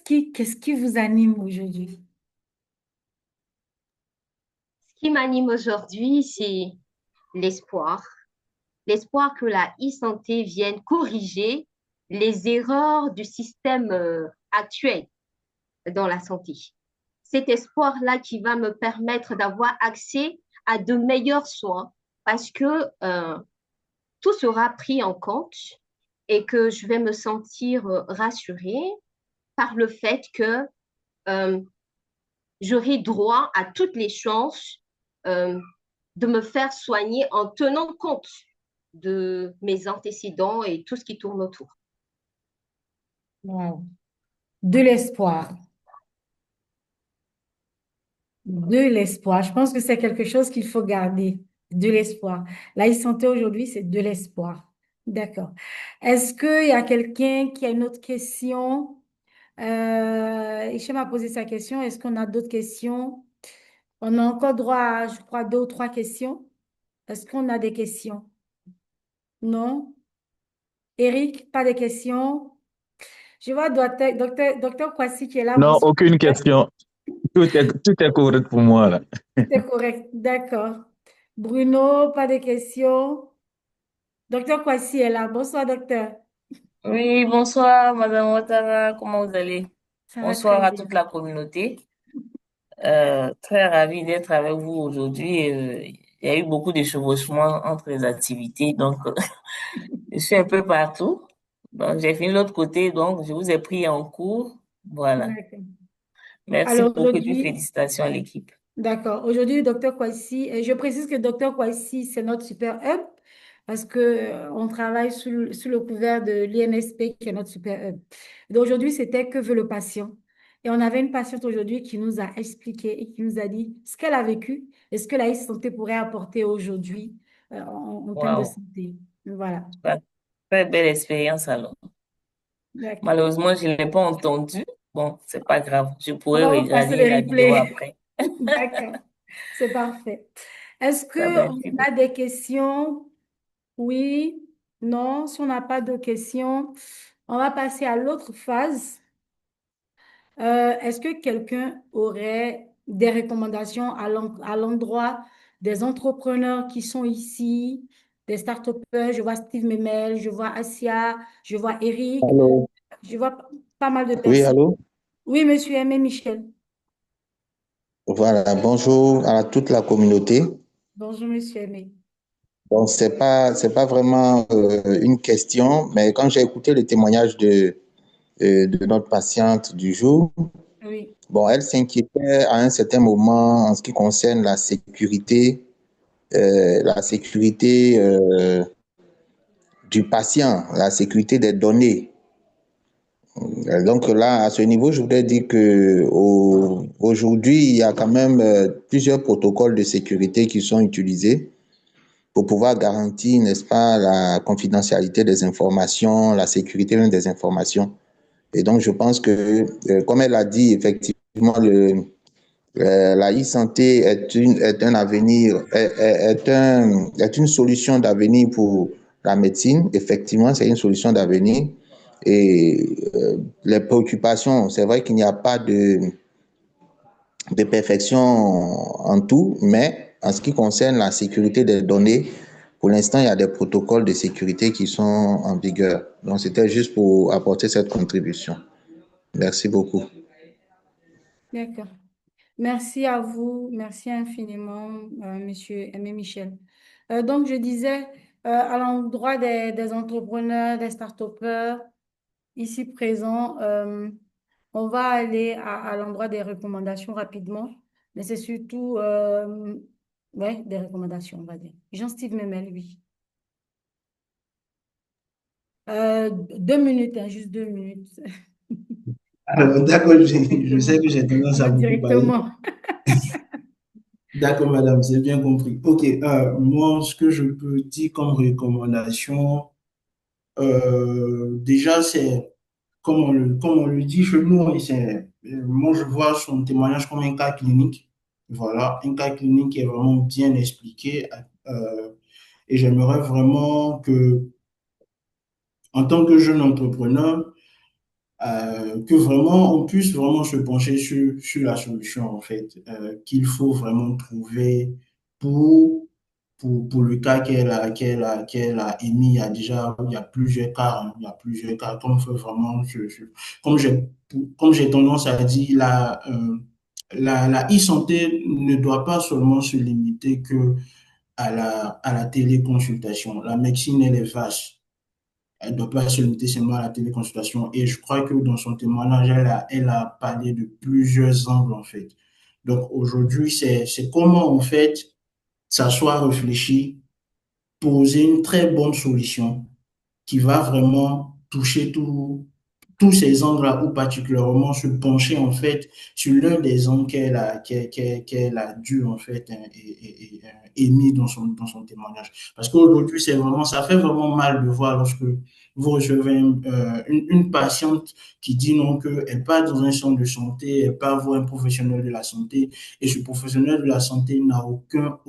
qui vous anime aujourd'hui? Ce qui m'anime aujourd'hui, c'est l'espoir. L'espoir que la e-santé vienne corriger les erreurs du système actuel dans la santé. Cet espoir-là qui va me permettre d'avoir accès à de meilleurs soins parce que tout sera pris en compte et que je vais me sentir rassurée par le fait que euh, j'aurai droit à toutes les chances euh, de me faire soigner en tenant compte de mes antécédents et tout ce qui tourne autour. Wow. De l'espoir. De l'espoir. Je pense que c'est quelque chose qu'il faut garder. De l'espoir. La e-santé aujourd'hui, c'est de l'espoir. D'accord. Est-ce qu'il y a quelqu'un qui a une autre question? Hichem a posé sa question. Est-ce qu'on a d'autres questions? On a encore droit à, je crois, 2 ou 3 questions. Est-ce qu'on a des questions? Non? Eric, pas de questions? Je vois docteur Kwasi qui est là. Non, Bonsoir. aucune question. Tout est correct pour moi, là. Tout est correct. D'accord. Bruno, pas de questions? Docteur Kwasi est là. Bonsoir, docteur. Oui, bonsoir, Madame Ouattara, comment vous allez? Ça va très Bonsoir à bien. toute la communauté. Très ravie d'être avec vous aujourd'hui. Il y a eu beaucoup de chevauchements entre les activités, donc je suis un peu partout. Donc, j'ai fini de l'autre côté, donc je vous ai pris en cours. Voilà. D'accord. Merci Alors beaucoup et puis aujourd'hui, félicitations à l'équipe. d'accord. Aujourd'hui, docteur Kwasi, je précise que docteur Kwasi, c'est notre super hub parce que on travaille sous le couvert de l'INSP qui est notre super hub. Donc aujourd'hui, c'était que veut le patient. Et on avait une patiente aujourd'hui qui nous a expliqué et qui nous a dit ce qu'elle a vécu et ce que la e-santé pourrait apporter aujourd'hui en termes de Waouh, santé. Voilà. très belle expérience alors. D'accord. Malheureusement, je ne l'ai pas entendu. Bon, c'est pas grave. Je On pourrais va vous passer le regarder la vidéo replay. après. D'accord. C'est parfait. Est-ce Ça, que merci on a beaucoup. des questions? Oui, non. Si on n'a pas de questions, on va passer à l'autre phase. Est-ce que quelqu'un aurait des recommandations à l'endroit des entrepreneurs qui sont ici, des start-upers? Je vois Steve Memel, je vois Asia, je vois Eric, Allô? je vois pas mal de Oui, personnes. allô? Oui, monsieur Aimé Michel. Voilà, bonjour à toute la communauté. Bonjour, monsieur Aimé. Bon, c'est pas vraiment une question, mais quand j'ai écouté le témoignage de notre patiente du jour, Oui, bon, elle s'inquiétait à un certain moment en ce qui concerne la sécurité du patient, la sécurité des données. Donc là, à ce niveau, je voudrais dire que aujourd'hui, il y a quand même plusieurs protocoles de sécurité qui sont utilisés pour pouvoir garantir, n'est-ce pas, la confidentialité des informations, la sécurité même des informations. Et donc, je pense que, comme elle a dit, effectivement, la e-santé est un avenir, est une solution d'avenir pour la médecine. Effectivement, c'est une solution d'avenir. Et les préoccupations, c'est vrai qu'il n'y a pas de perfection en tout, mais en ce qui concerne la sécurité des données, pour l'instant, il y a des protocoles de sécurité qui sont en vigueur. Donc, c'était juste pour apporter cette contribution. Merci beaucoup. d'accord. Merci à vous, merci infiniment, monsieur Aimé Michel. Donc, je disais, à l'endroit des entrepreneurs, des start-upers ici présents, on va aller à l'endroit des recommandations rapidement, mais c'est surtout ouais, des recommandations, on va dire. Jean-Steve Memel, oui. 2 minutes, hein, juste 2 minutes. Alors, d'accord, je sais que j'ai On tendance à va beaucoup parler. directement. D'accord, madame, c'est bien compris. OK, moi, ce que je peux dire comme recommandation, déjà, c'est, comme on le dit chez nous, et moi, je vois son témoignage comme un cas clinique. Voilà, un cas clinique qui est vraiment bien expliqué. Et j'aimerais vraiment que, en tant que jeune entrepreneur, que vraiment on puisse vraiment se pencher sur la solution en fait qu'il faut vraiment trouver pour, pour le cas qu'elle a émis. Il y a plusieurs cas, hein, il y a plusieurs cas comme fait vraiment comme j'ai tendance à dire la e-santé ne doit pas seulement se limiter que à la téléconsultation. La médecine elle est vaste. Elle ne doit pas se limiter seulement à la téléconsultation. Et je crois que dans son témoignage, elle a parlé de plusieurs angles, en fait. Donc aujourd'hui, c'est comment, en fait, s'asseoir, réfléchir, poser une très bonne solution qui va vraiment toucher tous ces angles-là, ou particulièrement se pencher en fait sur l'un des angles qu'elle a dû en fait émis dans son témoignage. Parce qu'aujourd'hui, ça fait vraiment mal de voir lorsque vous recevez une patiente qui dit non, qu'elle part dans un centre de santé, elle part voir un professionnel de la santé, et ce professionnel de la santé n'a aucun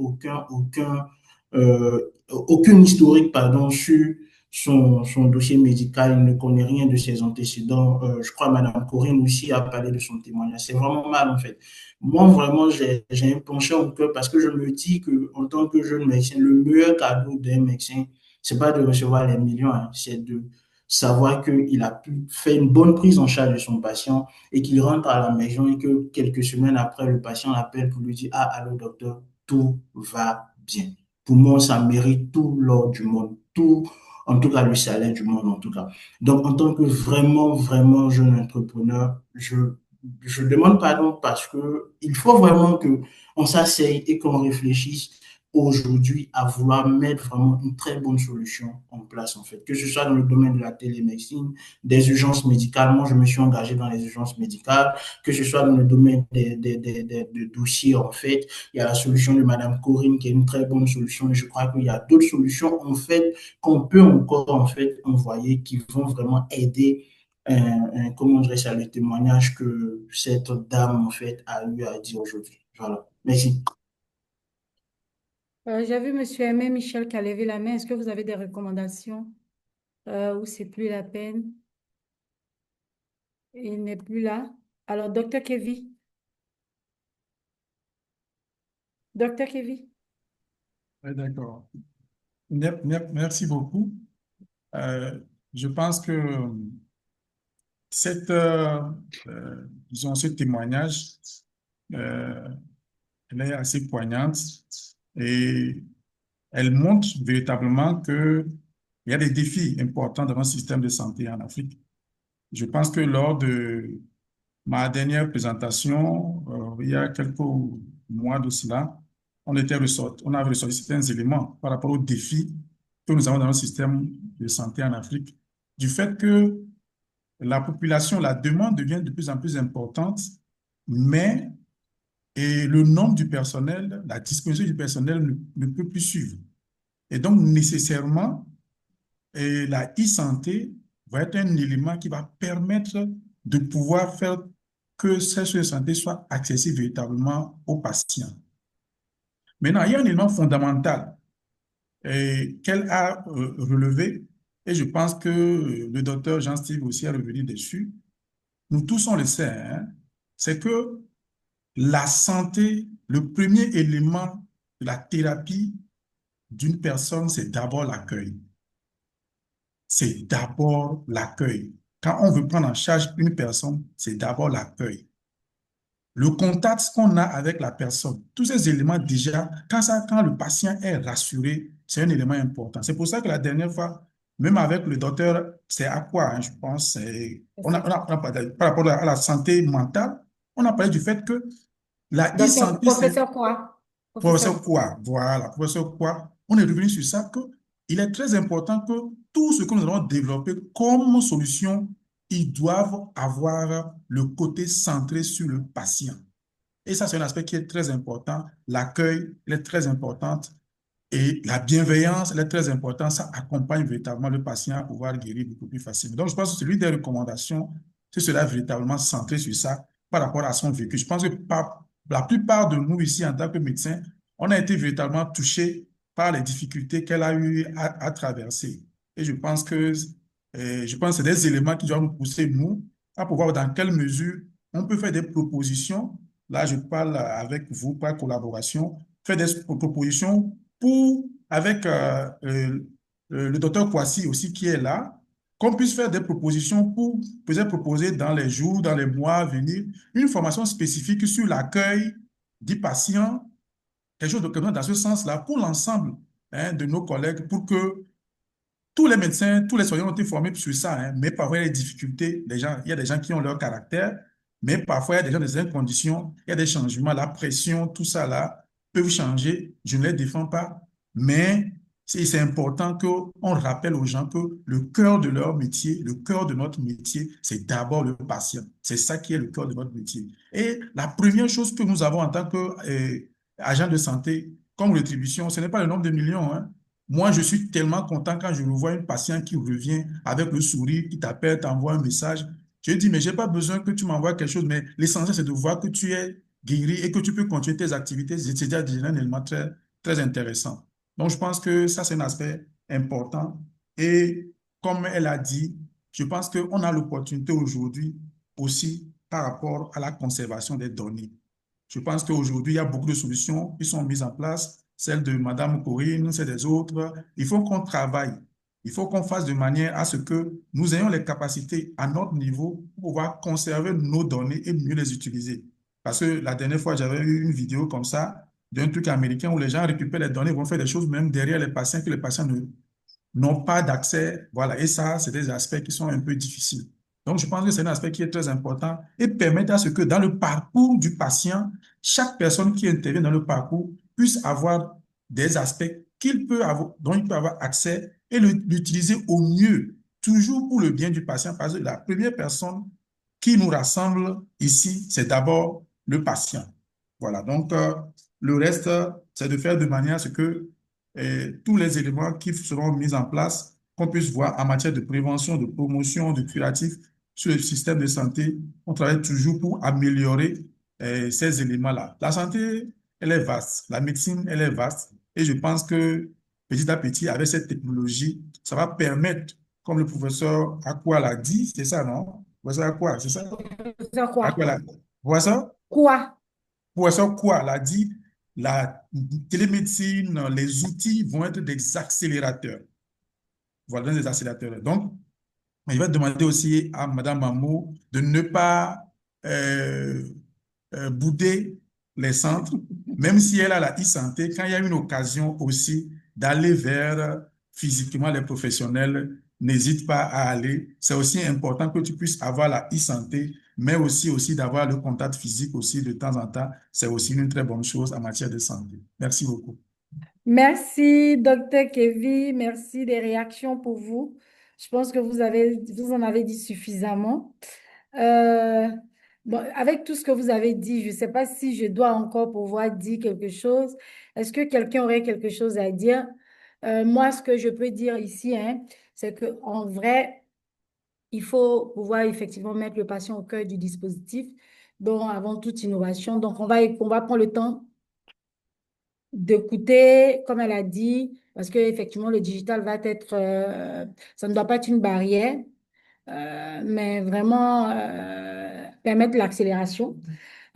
historique, pardon, sur son dossier médical, il ne connaît rien de ses antécédents. Je crois que Mme Corinne aussi a parlé de son témoignage. C'est vraiment mal, en fait. Moi, vraiment, j'ai un penchant au cœur parce que je me dis qu'en tant que jeune médecin, le meilleur cadeau d'un médecin, c'est pas de recevoir les millions, hein, c'est de savoir qu'il a pu faire une bonne prise en charge de son patient et qu'il rentre à la maison et que quelques semaines après, le patient l'appelle pour lui dire: Ah, allô, docteur, tout va bien. Pour moi, ça mérite tout l'or du monde, tout, en tout cas le salaire du monde, en tout cas. Donc, en tant que vraiment, vraiment jeune entrepreneur, je demande pardon parce que il faut vraiment que on s'asseye et qu'on réfléchisse aujourd'hui à vouloir mettre vraiment une très bonne solution en place, en fait. Que ce soit dans le domaine de la télémédecine, des urgences médicales. Moi, je me suis engagé dans les urgences médicales, que ce soit dans le domaine des dossiers, en fait. Il y a la solution de Mme Corinne qui est une très bonne solution, et je crois qu'il y a d'autres solutions, en fait, qu'on peut encore, en fait, envoyer qui vont vraiment aider comment dirais ça, le témoignage que cette dame, en fait, a eu à dire aujourd'hui. Voilà. Merci. J'ai vu Monsieur Aimé Michel qui a levé la main. Est-ce que vous avez des recommandations ou c'est plus la peine? Il n'est plus là. Alors, docteur Kevin. Docteur Kevin. Ouais, d'accord. Merci beaucoup. Je pense que cette, disons, ce témoignage, euh, elle est assez poignante et elle montre véritablement qu'il y a des défis importants dans notre système de santé en Afrique. Je pense que lors de ma dernière présentation, il y a quelques mois de cela, on avait ressorti certains éléments par rapport aux défis que nous avons dans notre système de santé en Afrique, du fait que la population, la demande devient de plus en plus importante, mais le nombre du personnel, la disponibilité du personnel ne peut plus suivre. Et donc, nécessairement, la e-santé va être un élément qui va permettre de pouvoir faire que ces soins de santé soient accessibles véritablement aux patients. Maintenant, il y a un élément fondamental qu'elle a relevé, et je pense que le docteur Jean-Steve aussi a revenu dessus. Nous tous, on le sait, hein, c'est que la santé, le premier élément de la thérapie d'une personne, c'est d'abord l'accueil. C'est d'abord l'accueil. Quand on veut prendre en charge une personne, c'est d'abord l'accueil. Le contact qu'on a avec la personne, tous ces éléments déjà, quand le patient est rassuré, c'est un élément important. C'est pour ça que la dernière fois, même avec le docteur, c'est à quoi, hein, je pense, par rapport à la santé mentale, on a parlé du fait que la Docteur, e-santé, c'est professeur quoi? professeur Professeur. quoi, voilà, professeur quoi, on est revenu sur ça, que il est très important que tout ce que nous allons développer comme solution, ils doivent avoir le côté centré sur le patient. Et ça, c'est un aspect qui est très important. L'accueil, il est très important. Et la bienveillance, elle est très importante. Ça accompagne véritablement le patient à pouvoir guérir beaucoup plus facilement. Donc, je pense que c'est l'une des recommandations, c'est cela véritablement centré sur ça par rapport à son vécu. Je pense que la plupart de nous ici, en tant que médecins, on a été véritablement touchés par les difficultés qu'elle a eu à traverser. Et je pense que c'est des éléments qui doivent nous pousser, nous, à pouvoir dans quelle mesure on peut faire des propositions. Là, je parle avec vous par collaboration, faire des propositions avec le docteur Kwasi aussi qui est là, qu'on puisse faire des propositions pour peut-être proposer dans les jours, dans les mois à venir, une formation spécifique sur l'accueil du patient, quelque chose de dans ce sens-là, pour l'ensemble, hein, de nos collègues, pour que tous les médecins, tous les soignants ont été formés sur ça, hein, mais parfois il y a des difficultés. Il y a des gens qui ont leur caractère, mais parfois il y a des gens dans certaines conditions, il y a des changements, la pression, tout ça là peuvent changer. Je ne les défends pas, mais c'est important qu'on rappelle aux gens que le cœur de leur métier, le cœur de notre métier, c'est d'abord le patient. C'est ça qui est le cœur de notre métier. Et la première chose que nous avons en tant qu'agent de santé, comme rétribution, ce n'est pas le nombre de millions, hein. Moi, je suis tellement content quand je vois une patiente qui revient avec le sourire, qui t'appelle, t'envoie un message. Je dis, mais je n'ai pas besoin que tu m'envoies quelque chose, mais l'essentiel, c'est de voir que tu es guéri et que tu peux continuer tes activités. C'est déjà un élément très, très intéressant. Donc, je pense que ça, c'est un aspect important. Et comme elle a dit, je pense qu'on a l'opportunité aujourd'hui aussi par rapport à la conservation des données. Je pense qu'aujourd'hui, il y a beaucoup de solutions qui sont mises en place, celle de Madame Corinne, celle des autres. Il faut qu'on travaille. Il faut qu'on fasse de manière à ce que nous ayons les capacités à notre niveau pour pouvoir conserver nos données et mieux les utiliser. Parce que la dernière fois, j'avais eu une vidéo comme ça d'un truc américain où les gens récupèrent les données, vont faire des choses même derrière les patients que les patients n'ont pas d'accès. Voilà. Et ça, c'est des aspects qui sont un peu difficiles. Donc, je pense que c'est un aspect qui est très important et permet à ce que dans le parcours du patient, chaque personne qui intervient dans le parcours puisse avoir des aspects dont il peut avoir accès et l'utiliser au mieux, toujours pour le bien du patient, parce que la première personne qui nous rassemble ici, c'est d'abord le patient. Voilà. Donc, le reste, c'est de faire de manière à ce que tous les éléments qui seront mis en place, qu'on puisse voir en matière de prévention, de promotion, de curatif sur le système de santé. On travaille toujours pour améliorer ces éléments-là. La santé, elle est vaste. La médecine, elle est vaste. Et je pense que petit à petit, avec cette technologie, ça va permettre, comme le professeur Akwa l'a dit, c'est ça, non? Professeur Akwa, c'est ça? C'est quoi? Akwa professeur? Quoi? Professeur Quoi l'a dit, la télémédecine, les outils vont être des accélérateurs. Voilà, des accélérateurs. Donc, il va demander aussi à Madame Mamou de ne pas euh, bouder les centres, même si elle a la e-santé, quand il y a une occasion aussi d'aller vers physiquement les professionnels, n'hésite pas à aller. C'est aussi important que tu puisses avoir la e-santé, mais aussi d'avoir le contact physique aussi de temps en temps. C'est aussi une très bonne chose en matière de santé. Merci beaucoup. Merci, docteur Kevin. Merci des réactions pour vous. Je pense que vous en avez dit suffisamment. Euh, bon, avec tout ce que vous avez dit, je ne sais pas si je dois encore pouvoir dire quelque chose. Est-ce que quelqu'un aurait quelque chose à dire? Moi, ce que je peux dire ici, hein, c'est qu'en vrai, il faut pouvoir effectivement mettre le patient au cœur du dispositif. Donc, avant toute innovation, donc on va prendre le temps d'écouter, comme elle a dit, parce que effectivement le digital va être, ça ne doit pas être une barrière, mais vraiment permettre l'accélération.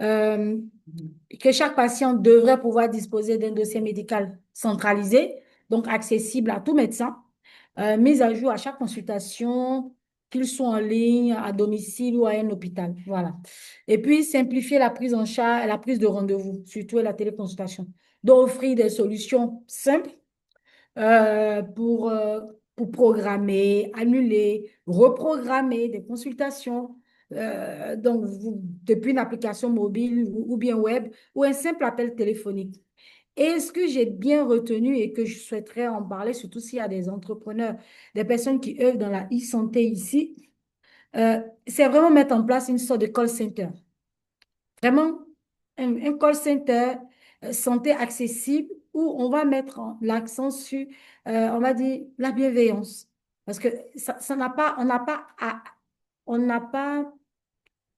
Euh, que chaque patient devrait pouvoir disposer d'un dossier médical centralisé, donc accessible à tout médecin, mis à jour à chaque consultation, qu'ils soient en ligne, à domicile ou à un hôpital. Voilà. Et puis, simplifier la prise en charge, la prise de rendez-vous, surtout la téléconsultation. D'offrir des solutions simples pour programmer, annuler, reprogrammer des consultations. Donc, depuis une application mobile ou bien web ou un simple appel téléphonique. Et ce que j'ai bien retenu et que je souhaiterais en parler, surtout s'il y a des entrepreneurs, des personnes qui œuvrent dans la e-santé ici, c'est vraiment mettre en place une sorte de call center. Vraiment, un call center santé accessible où on va mettre l'accent sur, on va dire, la bienveillance. Parce que ça n'a pas, on n'a pas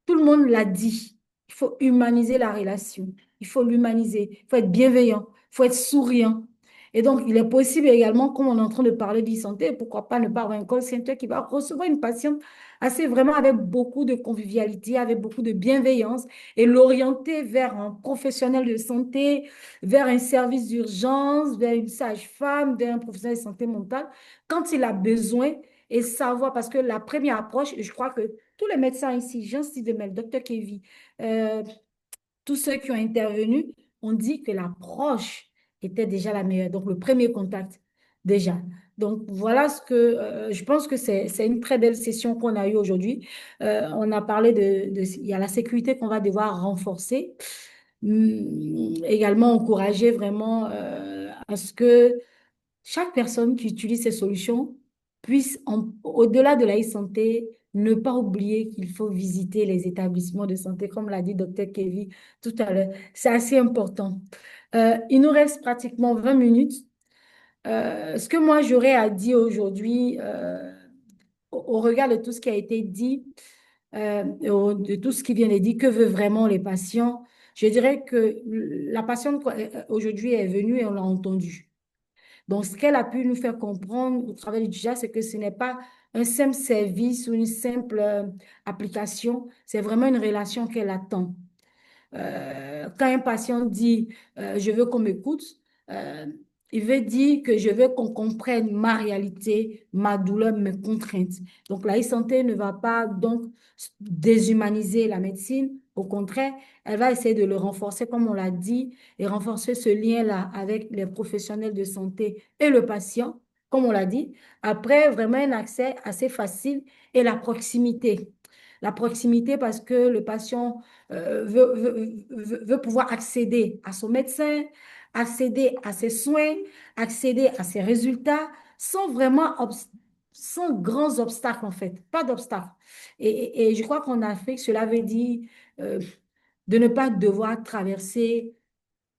tout le monde l'a dit. Il faut humaniser la relation. Il faut l'humaniser. Il faut être bienveillant. Il faut être souriant. Et donc, il est possible également, comme on est en train de parler d'e-santé, pourquoi pas ne pas avoir un call center qui va recevoir une patiente assez vraiment avec beaucoup de convivialité, avec beaucoup de bienveillance et l'orienter vers un professionnel de santé, vers un service d'urgence, vers une sage-femme, vers un professionnel de santé mentale, quand il a besoin et savoir, parce que la première approche, je crois que tous les médecins ici, Jean-Steve Demel, docteur Kevin, euh, tous ceux qui ont intervenu ont dit que l'approche était déjà la meilleure. Donc, le premier contact. déjà. Donc, voilà ce que je pense que c'est une très belle session qu'on a eue aujourd'hui. On a parlé il y a la sécurité qu'on va devoir renforcer. Également encourager vraiment à ce que chaque personne qui utilise ces solutions puisse, au-delà de la e-santé, ne pas oublier qu'il faut visiter les établissements de santé, comme l'a dit Dr. Kevin tout à l'heure. C'est assez important. Il nous reste pratiquement 20 minutes. Ce que moi j'aurais à dire aujourd'hui, au regard de tout ce qui a été dit, de tout ce qui vient d'être dit, que veulent vraiment les patients, je dirais que la patiente aujourd'hui est venue et on l'a entendue. Donc, ce qu'elle a pu nous faire comprendre au travers du DIJA, c'est que ce n'est pas un simple service ou une simple application, c'est vraiment une relation qu'elle attend. Quand un patient dit je veux qu'on m'écoute, euh, il veut dire que je veux qu'on comprenne ma réalité, ma douleur, mes contraintes. Donc, la e-santé ne va pas donc déshumaniser la médecine. Au contraire, elle va essayer de le renforcer, comme on l'a dit, et renforcer ce lien-là avec les professionnels de santé et le patient, comme on l'a dit. Après, vraiment un accès assez facile et la proximité. La proximité parce que le patient veut pouvoir accéder à son médecin, accéder à ses soins, accéder à ses résultats sans vraiment, sans grands obstacles en fait, pas d'obstacles. Et je crois qu'en Afrique, cela veut dire euh, de ne pas devoir traverser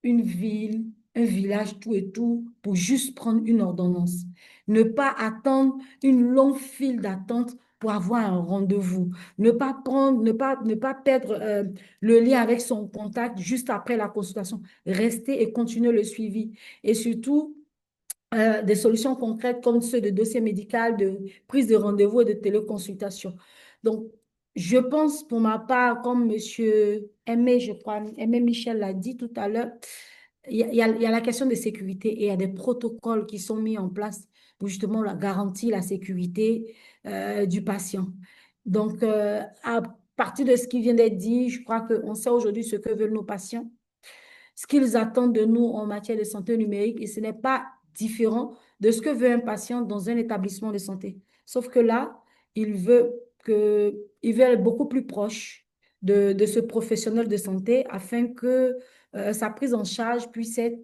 une ville, un village, tout et tout, pour juste prendre une ordonnance. Ne pas attendre une longue file d'attente pour avoir un rendez-vous. Ne pas perdre le lien avec son contact juste après la consultation. Rester et continuer le suivi. Et surtout, des solutions concrètes comme ceux de dossier médical, de prise de rendez-vous et de téléconsultation. Donc, je pense pour ma part, comme Monsieur Aimé, je crois, Aimé Michel l'a dit tout à l'heure, il y a la question de sécurité et il y a des protocoles qui sont mis en place pour justement garantir la sécurité du patient. Donc, à partir de ce qui vient d'être dit, je crois qu'on sait aujourd'hui ce que veulent nos patients, ce qu'ils attendent de nous en matière de santé numérique et ce n'est pas différent de ce que veut un patient dans un établissement de santé. Sauf que là, il veut être beaucoup plus proche de ce professionnel de santé afin que sa prise en charge puisse être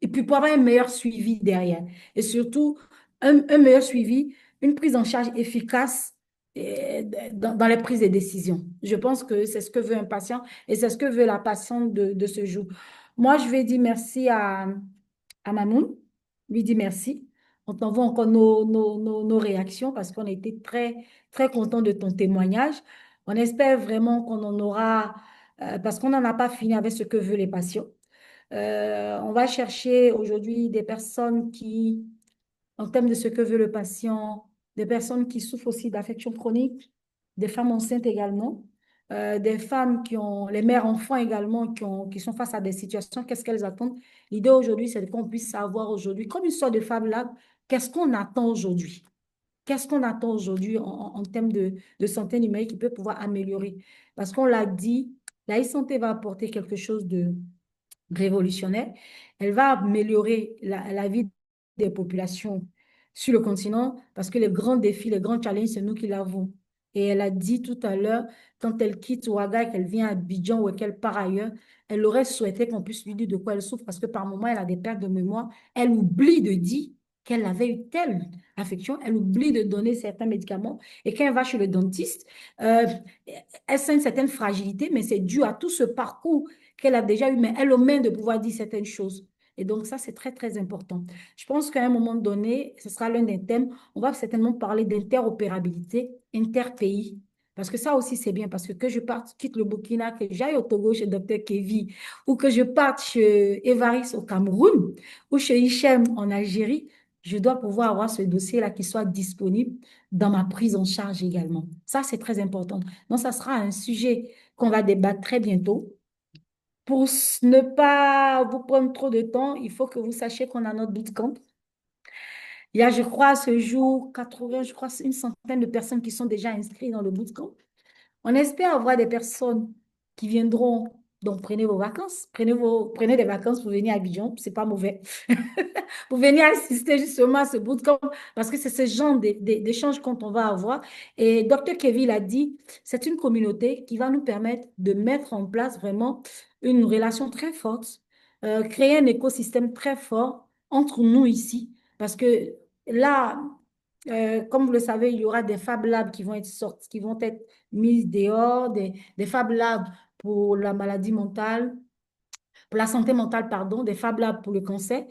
et puis pour avoir un meilleur suivi derrière. Et surtout, un meilleur suivi, une prise en charge efficace dans les prises de décision. Je pense que c'est ce que veut un patient et c'est ce que veut la patiente de ce jour. Moi, je vais dire merci à Mamoun. Lui dire merci. On t'envoie encore nos réactions parce qu'on a été très, très contents de ton témoignage. On espère vraiment qu'on en aura, parce qu'on n'en a pas fini avec ce que veulent les patients. On va chercher aujourd'hui des personnes qui, en termes de ce que veut le patient, des personnes qui souffrent aussi d'affections chroniques, des femmes enceintes également, des femmes qui ont, les mères enfants également, qui sont face à des situations, qu'est-ce qu'elles attendent? L'idée aujourd'hui, c'est qu'on puisse savoir aujourd'hui, comme une sorte de Fab Lab, qu'est-ce qu'on attend aujourd'hui? Qu'est-ce qu'on attend aujourd'hui en termes de santé numérique qui peut pouvoir améliorer? Parce qu'on l'a dit, la e-santé va apporter quelque chose de révolutionnaire. Elle va améliorer la vie des populations sur le continent parce que les grands défis, les grands challenges, c'est nous qui l'avons. Et elle a dit tout à l'heure, quand elle quitte Ouaga, qu'elle vient à Abidjan ou qu'elle part ailleurs, elle aurait souhaité qu'on puisse lui dire de quoi elle souffre parce que par moments, elle a des pertes de mémoire. Elle oublie de dire qu'elle avait eu telle affection, elle oublie de donner certains médicaments. Et quand elle va chez le dentiste, euh, elle sent une certaine fragilité, mais c'est dû à tout ce parcours qu'elle a déjà eu, mais elle omet de pouvoir dire certaines choses. Et donc, ça, c'est très, très important. Je pense qu'à un moment donné, ce sera l'un des thèmes, on va certainement parler d'interopérabilité interpays. Parce que ça aussi, c'est bien, parce que je parte, quitte le Burkina, que j'aille au Togo chez Dr. Kevi, ou que je parte chez Evaris au Cameroun, ou chez Hichem en Algérie, je dois pouvoir avoir ce dossier-là qui soit disponible dans ma prise en charge également. Ça, c'est très important. Donc, ça sera un sujet qu'on va débattre très bientôt. Pour ne pas vous prendre trop de temps, il faut que vous sachiez qu'on a notre bootcamp. Il y a, je crois, à ce jour, 80, je crois, une centaine de personnes qui sont déjà inscrites dans le bootcamp. On espère avoir des personnes qui viendront Donc, prenez vos vacances, prenez des vacances pour venir à Abidjan, c'est pas mauvais. Pour venir assister justement à ce bootcamp, parce que c'est ce genre d'échange qu'on va avoir. Et Dr. Kevin a dit, c'est une communauté qui va nous permettre de mettre en place vraiment une relation très forte, créer un écosystème très fort entre nous ici, parce que là, comme vous le savez, il y aura des Fab Labs qui vont être sortis, qui vont être mis dehors, des Fab Labs pour la maladie mentale, pour la santé mentale, pardon, des Fab Labs pour le cancer.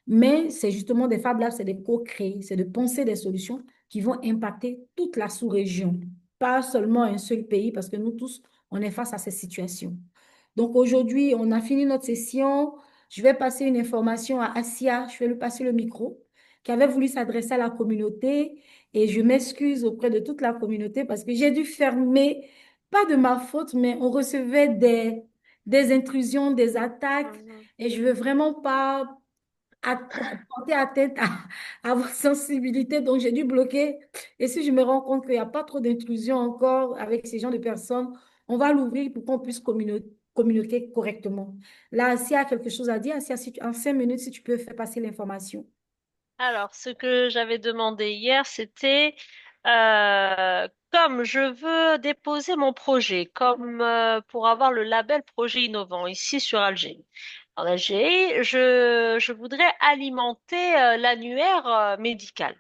Mais c'est justement des Fab Labs, c'est de co-créer, c'est de penser des solutions qui vont impacter toute la sous-région, pas seulement un seul pays, parce que nous tous, on est face à ces situations. Donc aujourd'hui, on a fini notre session. Je vais passer une information à Asia, je vais lui passer le micro, qui avait voulu s'adresser à la communauté. Et je m'excuse auprès de toute la communauté parce que j'ai dû fermer, pas de ma faute, mais on recevait des intrusions, des attaques, et je veux vraiment pas porter atteinte à votre sensibilité, donc j'ai dû bloquer. Et si je me rends compte qu'il n'y a pas trop d'intrusions encore avec ces gens de personnes, on va l'ouvrir pour qu'on puisse communiquer correctement. Là, s'il y a quelque chose à dire, en 5 minutes, si tu peux faire passer l'information. Alors, ce que j'avais demandé hier, c'était comme je veux déposer mon projet, comme pour avoir le label projet innovant ici sur Alger. En Algérie, je voudrais alimenter l'annuaire médical.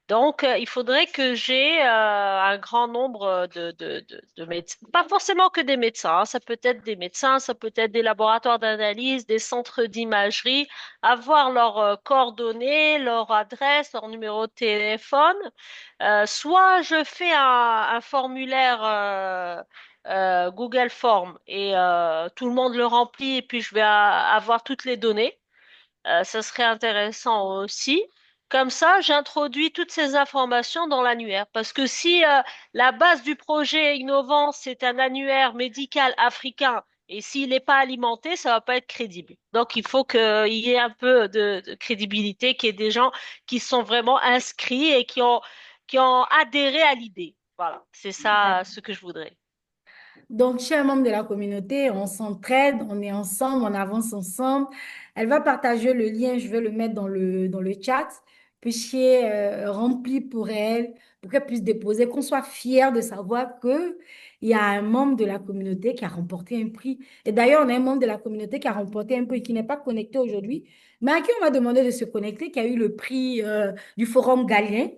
Donc, il faudrait que j'ai un grand nombre de médecins. Pas forcément que des médecins, hein. Ça peut être des médecins, ça peut être des laboratoires d'analyse, des centres d'imagerie, avoir leurs coordonnées, leur adresse, leur numéro de téléphone. Soit je fais un formulaire Google Form et tout le monde le remplit et puis je vais avoir toutes les données. Ça serait intéressant aussi. Comme ça, j'introduis toutes ces informations dans l'annuaire. Parce que si la base du projet innovant, c'est un annuaire médical africain, et s'il n'est pas alimenté, ça va pas être crédible. Donc, il faut qu'il y ait un peu de crédibilité, qu'il y ait des gens qui sont vraiment inscrits et qui ont adhéré à l'idée. Voilà, c'est ça ce que je voudrais. Donc, chers membres de la communauté, on s'entraide, on est ensemble, on avance ensemble. Elle va partager le lien, je vais le mettre dans le chat. Puissiez remplir pour elle, pour qu'elle puisse déposer, qu'on soit fiers de savoir qu'il y a un membre de la communauté qui a remporté un prix. Et d'ailleurs, on a un membre de la communauté qui a remporté un prix qui n'est pas connecté aujourd'hui, mais à qui on va demander de se connecter, qui a eu le prix du Forum Galien.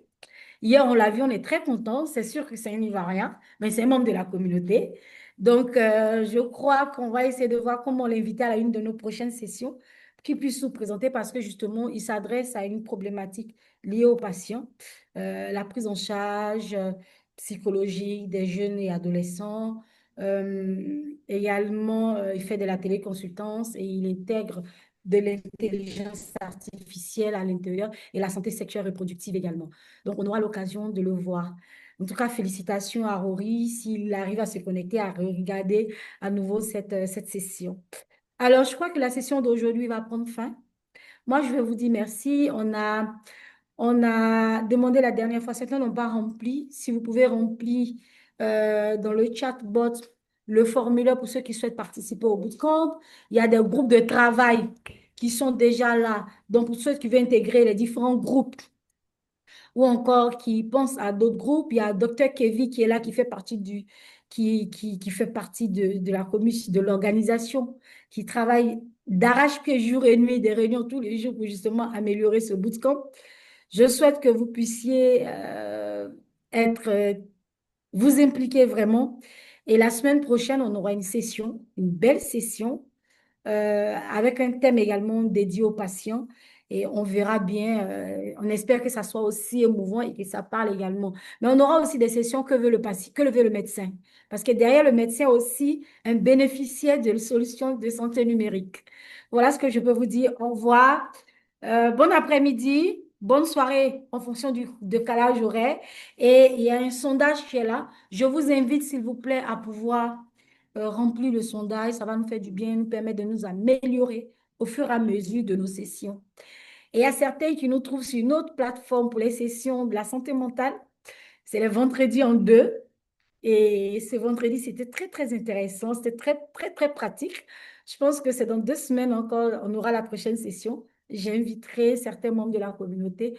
Hier, on l'a vu, on est très content. C'est sûr que c'est un Ivoirien, mais c'est un membre de la communauté. Donc, je crois qu'on va essayer de voir comment l'inviter à une de nos prochaines sessions, qu'il puisse nous présenter parce que justement, il s'adresse à une problématique liée aux patients, la prise en charge psychologique des jeunes et adolescents. Également, il fait de la téléconsultance et il intègre de l'intelligence artificielle à l'intérieur et la santé sexuelle et reproductive également. Donc, on aura l'occasion de le voir. En tout cas, félicitations à Rory s'il arrive à se connecter, à regarder à nouveau cette session. Alors, je crois que la session d'aujourd'hui va prendre fin. Moi, je vais vous dire merci. On a demandé la dernière fois, certains n'ont pas rempli. Si vous pouvez remplir dans le chatbot le formulaire pour ceux qui souhaitent participer au bootcamp. Il y a des groupes de travail qui sont déjà là. Donc, pour ceux qui veulent intégrer les différents groupes ou encore qui pensent à d'autres groupes, il y a Dr. Kevin qui est là, qui fait partie qui fait partie de la commission, de l'organisation, qui travaille d'arrache-pied jour et nuit, des réunions tous les jours pour justement améliorer ce bootcamp. Je souhaite que vous puissiez être, vous impliquer vraiment. Et la semaine prochaine, on aura une session, une belle session, avec un thème également dédié aux patients. Et on verra bien, on espère que ça soit aussi émouvant et que ça parle également. Mais on aura aussi des sessions que veut le patient, que veut le médecin. Parce que derrière le médecin aussi, un bénéficiaire de solutions de santé numérique. Voilà ce que je peux vous dire. Au revoir. Bon après-midi, bonne soirée en fonction du décalage horaire. Et il y a un sondage qui est là. Je vous invite, s'il vous plaît, à pouvoir remplir le sondage. Ça va nous faire du bien, nous permettre de nous améliorer au fur et à mesure de nos sessions. Et il y a certains qui nous trouvent sur une autre plateforme pour les sessions de la santé mentale. C'est les vendredis en deux. Et ce vendredi, c'était très, très intéressant. C'était très, très, très pratique. Je pense que c'est dans 2 semaines encore, on aura la prochaine session. J'inviterai certains membres de la communauté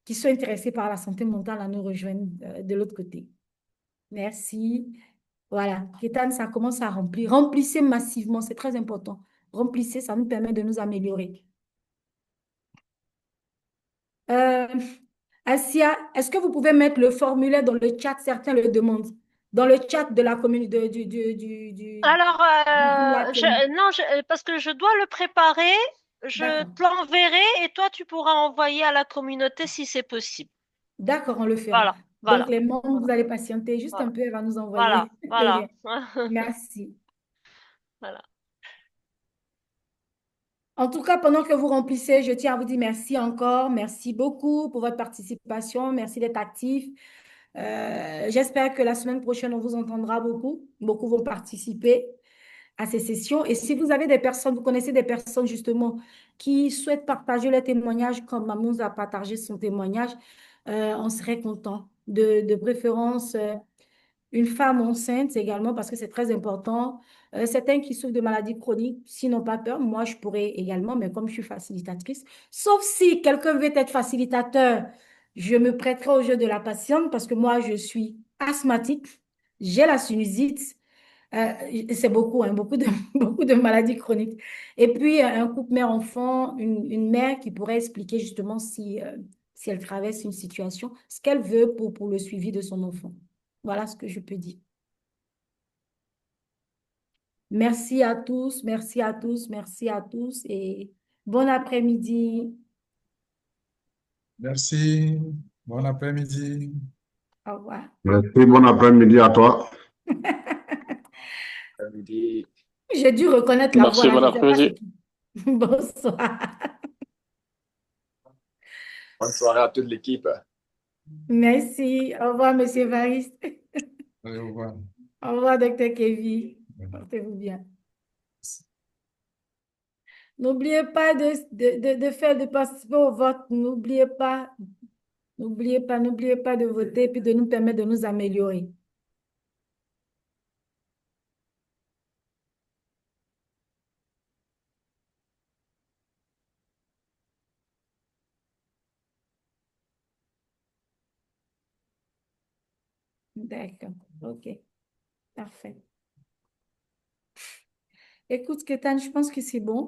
qui sont intéressés par la santé mentale à nous rejoindre de l'autre côté. Merci. Voilà. Kétan, ça commence à remplir. Remplissez massivement, c'est très important. Remplissez, ça nous permet de nous améliorer. Euh, Asia, est-ce que vous pouvez mettre le formulaire dans le chat? Certains le demandent. Dans le chat de la communauté Alors, du Live. non, parce que je dois le préparer, je D'accord. te l'enverrai et toi, tu pourras envoyer à la communauté si c'est possible. D'accord, on le fera. Voilà, Donc, voilà, les membres, vous allez patienter juste un voilà, peu, elle va nous voilà, envoyer le lien. voilà. Merci. Voilà. En tout cas, pendant que vous remplissez, je tiens à vous dire merci encore. Merci beaucoup pour votre participation. Merci d'être actif. J'espère que la semaine prochaine, on vous entendra beaucoup. Beaucoup vont participer à ces sessions. Et si vous avez des personnes, vous connaissez des personnes justement qui souhaitent partager leur témoignage comme Mamouze a partagé son témoignage, on serait content. De préférence, une femme enceinte également, parce que c'est très important. Certains qui souffrent de maladies chroniques, s'ils n'ont pas peur, moi, je pourrais également, mais comme je suis facilitatrice, sauf si quelqu'un veut être facilitateur, je me prêterai au jeu de la patiente parce que moi, je suis asthmatique, j'ai la sinusite, euh, c'est beaucoup, hein, beaucoup de, beaucoup de maladies chroniques. Et puis, un couple mère-enfant, une mère qui pourrait expliquer justement si elle traverse une situation, ce qu'elle veut pour le suivi de son enfant. Voilà ce que je peux dire. Merci à tous, merci à tous, merci à tous et bon après-midi. Merci. Bon après-midi. Au revoir. Merci, bon après-midi à toi. Après-midi. J'ai dû reconnaître la voix Merci, là, bon je ne sais pas c'est après-midi. qui. Bonsoir. Bonne soirée à toute l'équipe. Merci. Au revoir, Monsieur Variste. Allez, au revoir. Au revoir, Docteur Kevin. Portez-vous bien. N'oubliez pas de faire, de participer au vote. N'oubliez pas, n'oubliez pas, n'oubliez pas de voter puis de nous permettre de nous améliorer. D'accord. OK. Parfait. Écoute, Kétan, je pense que c'est bon.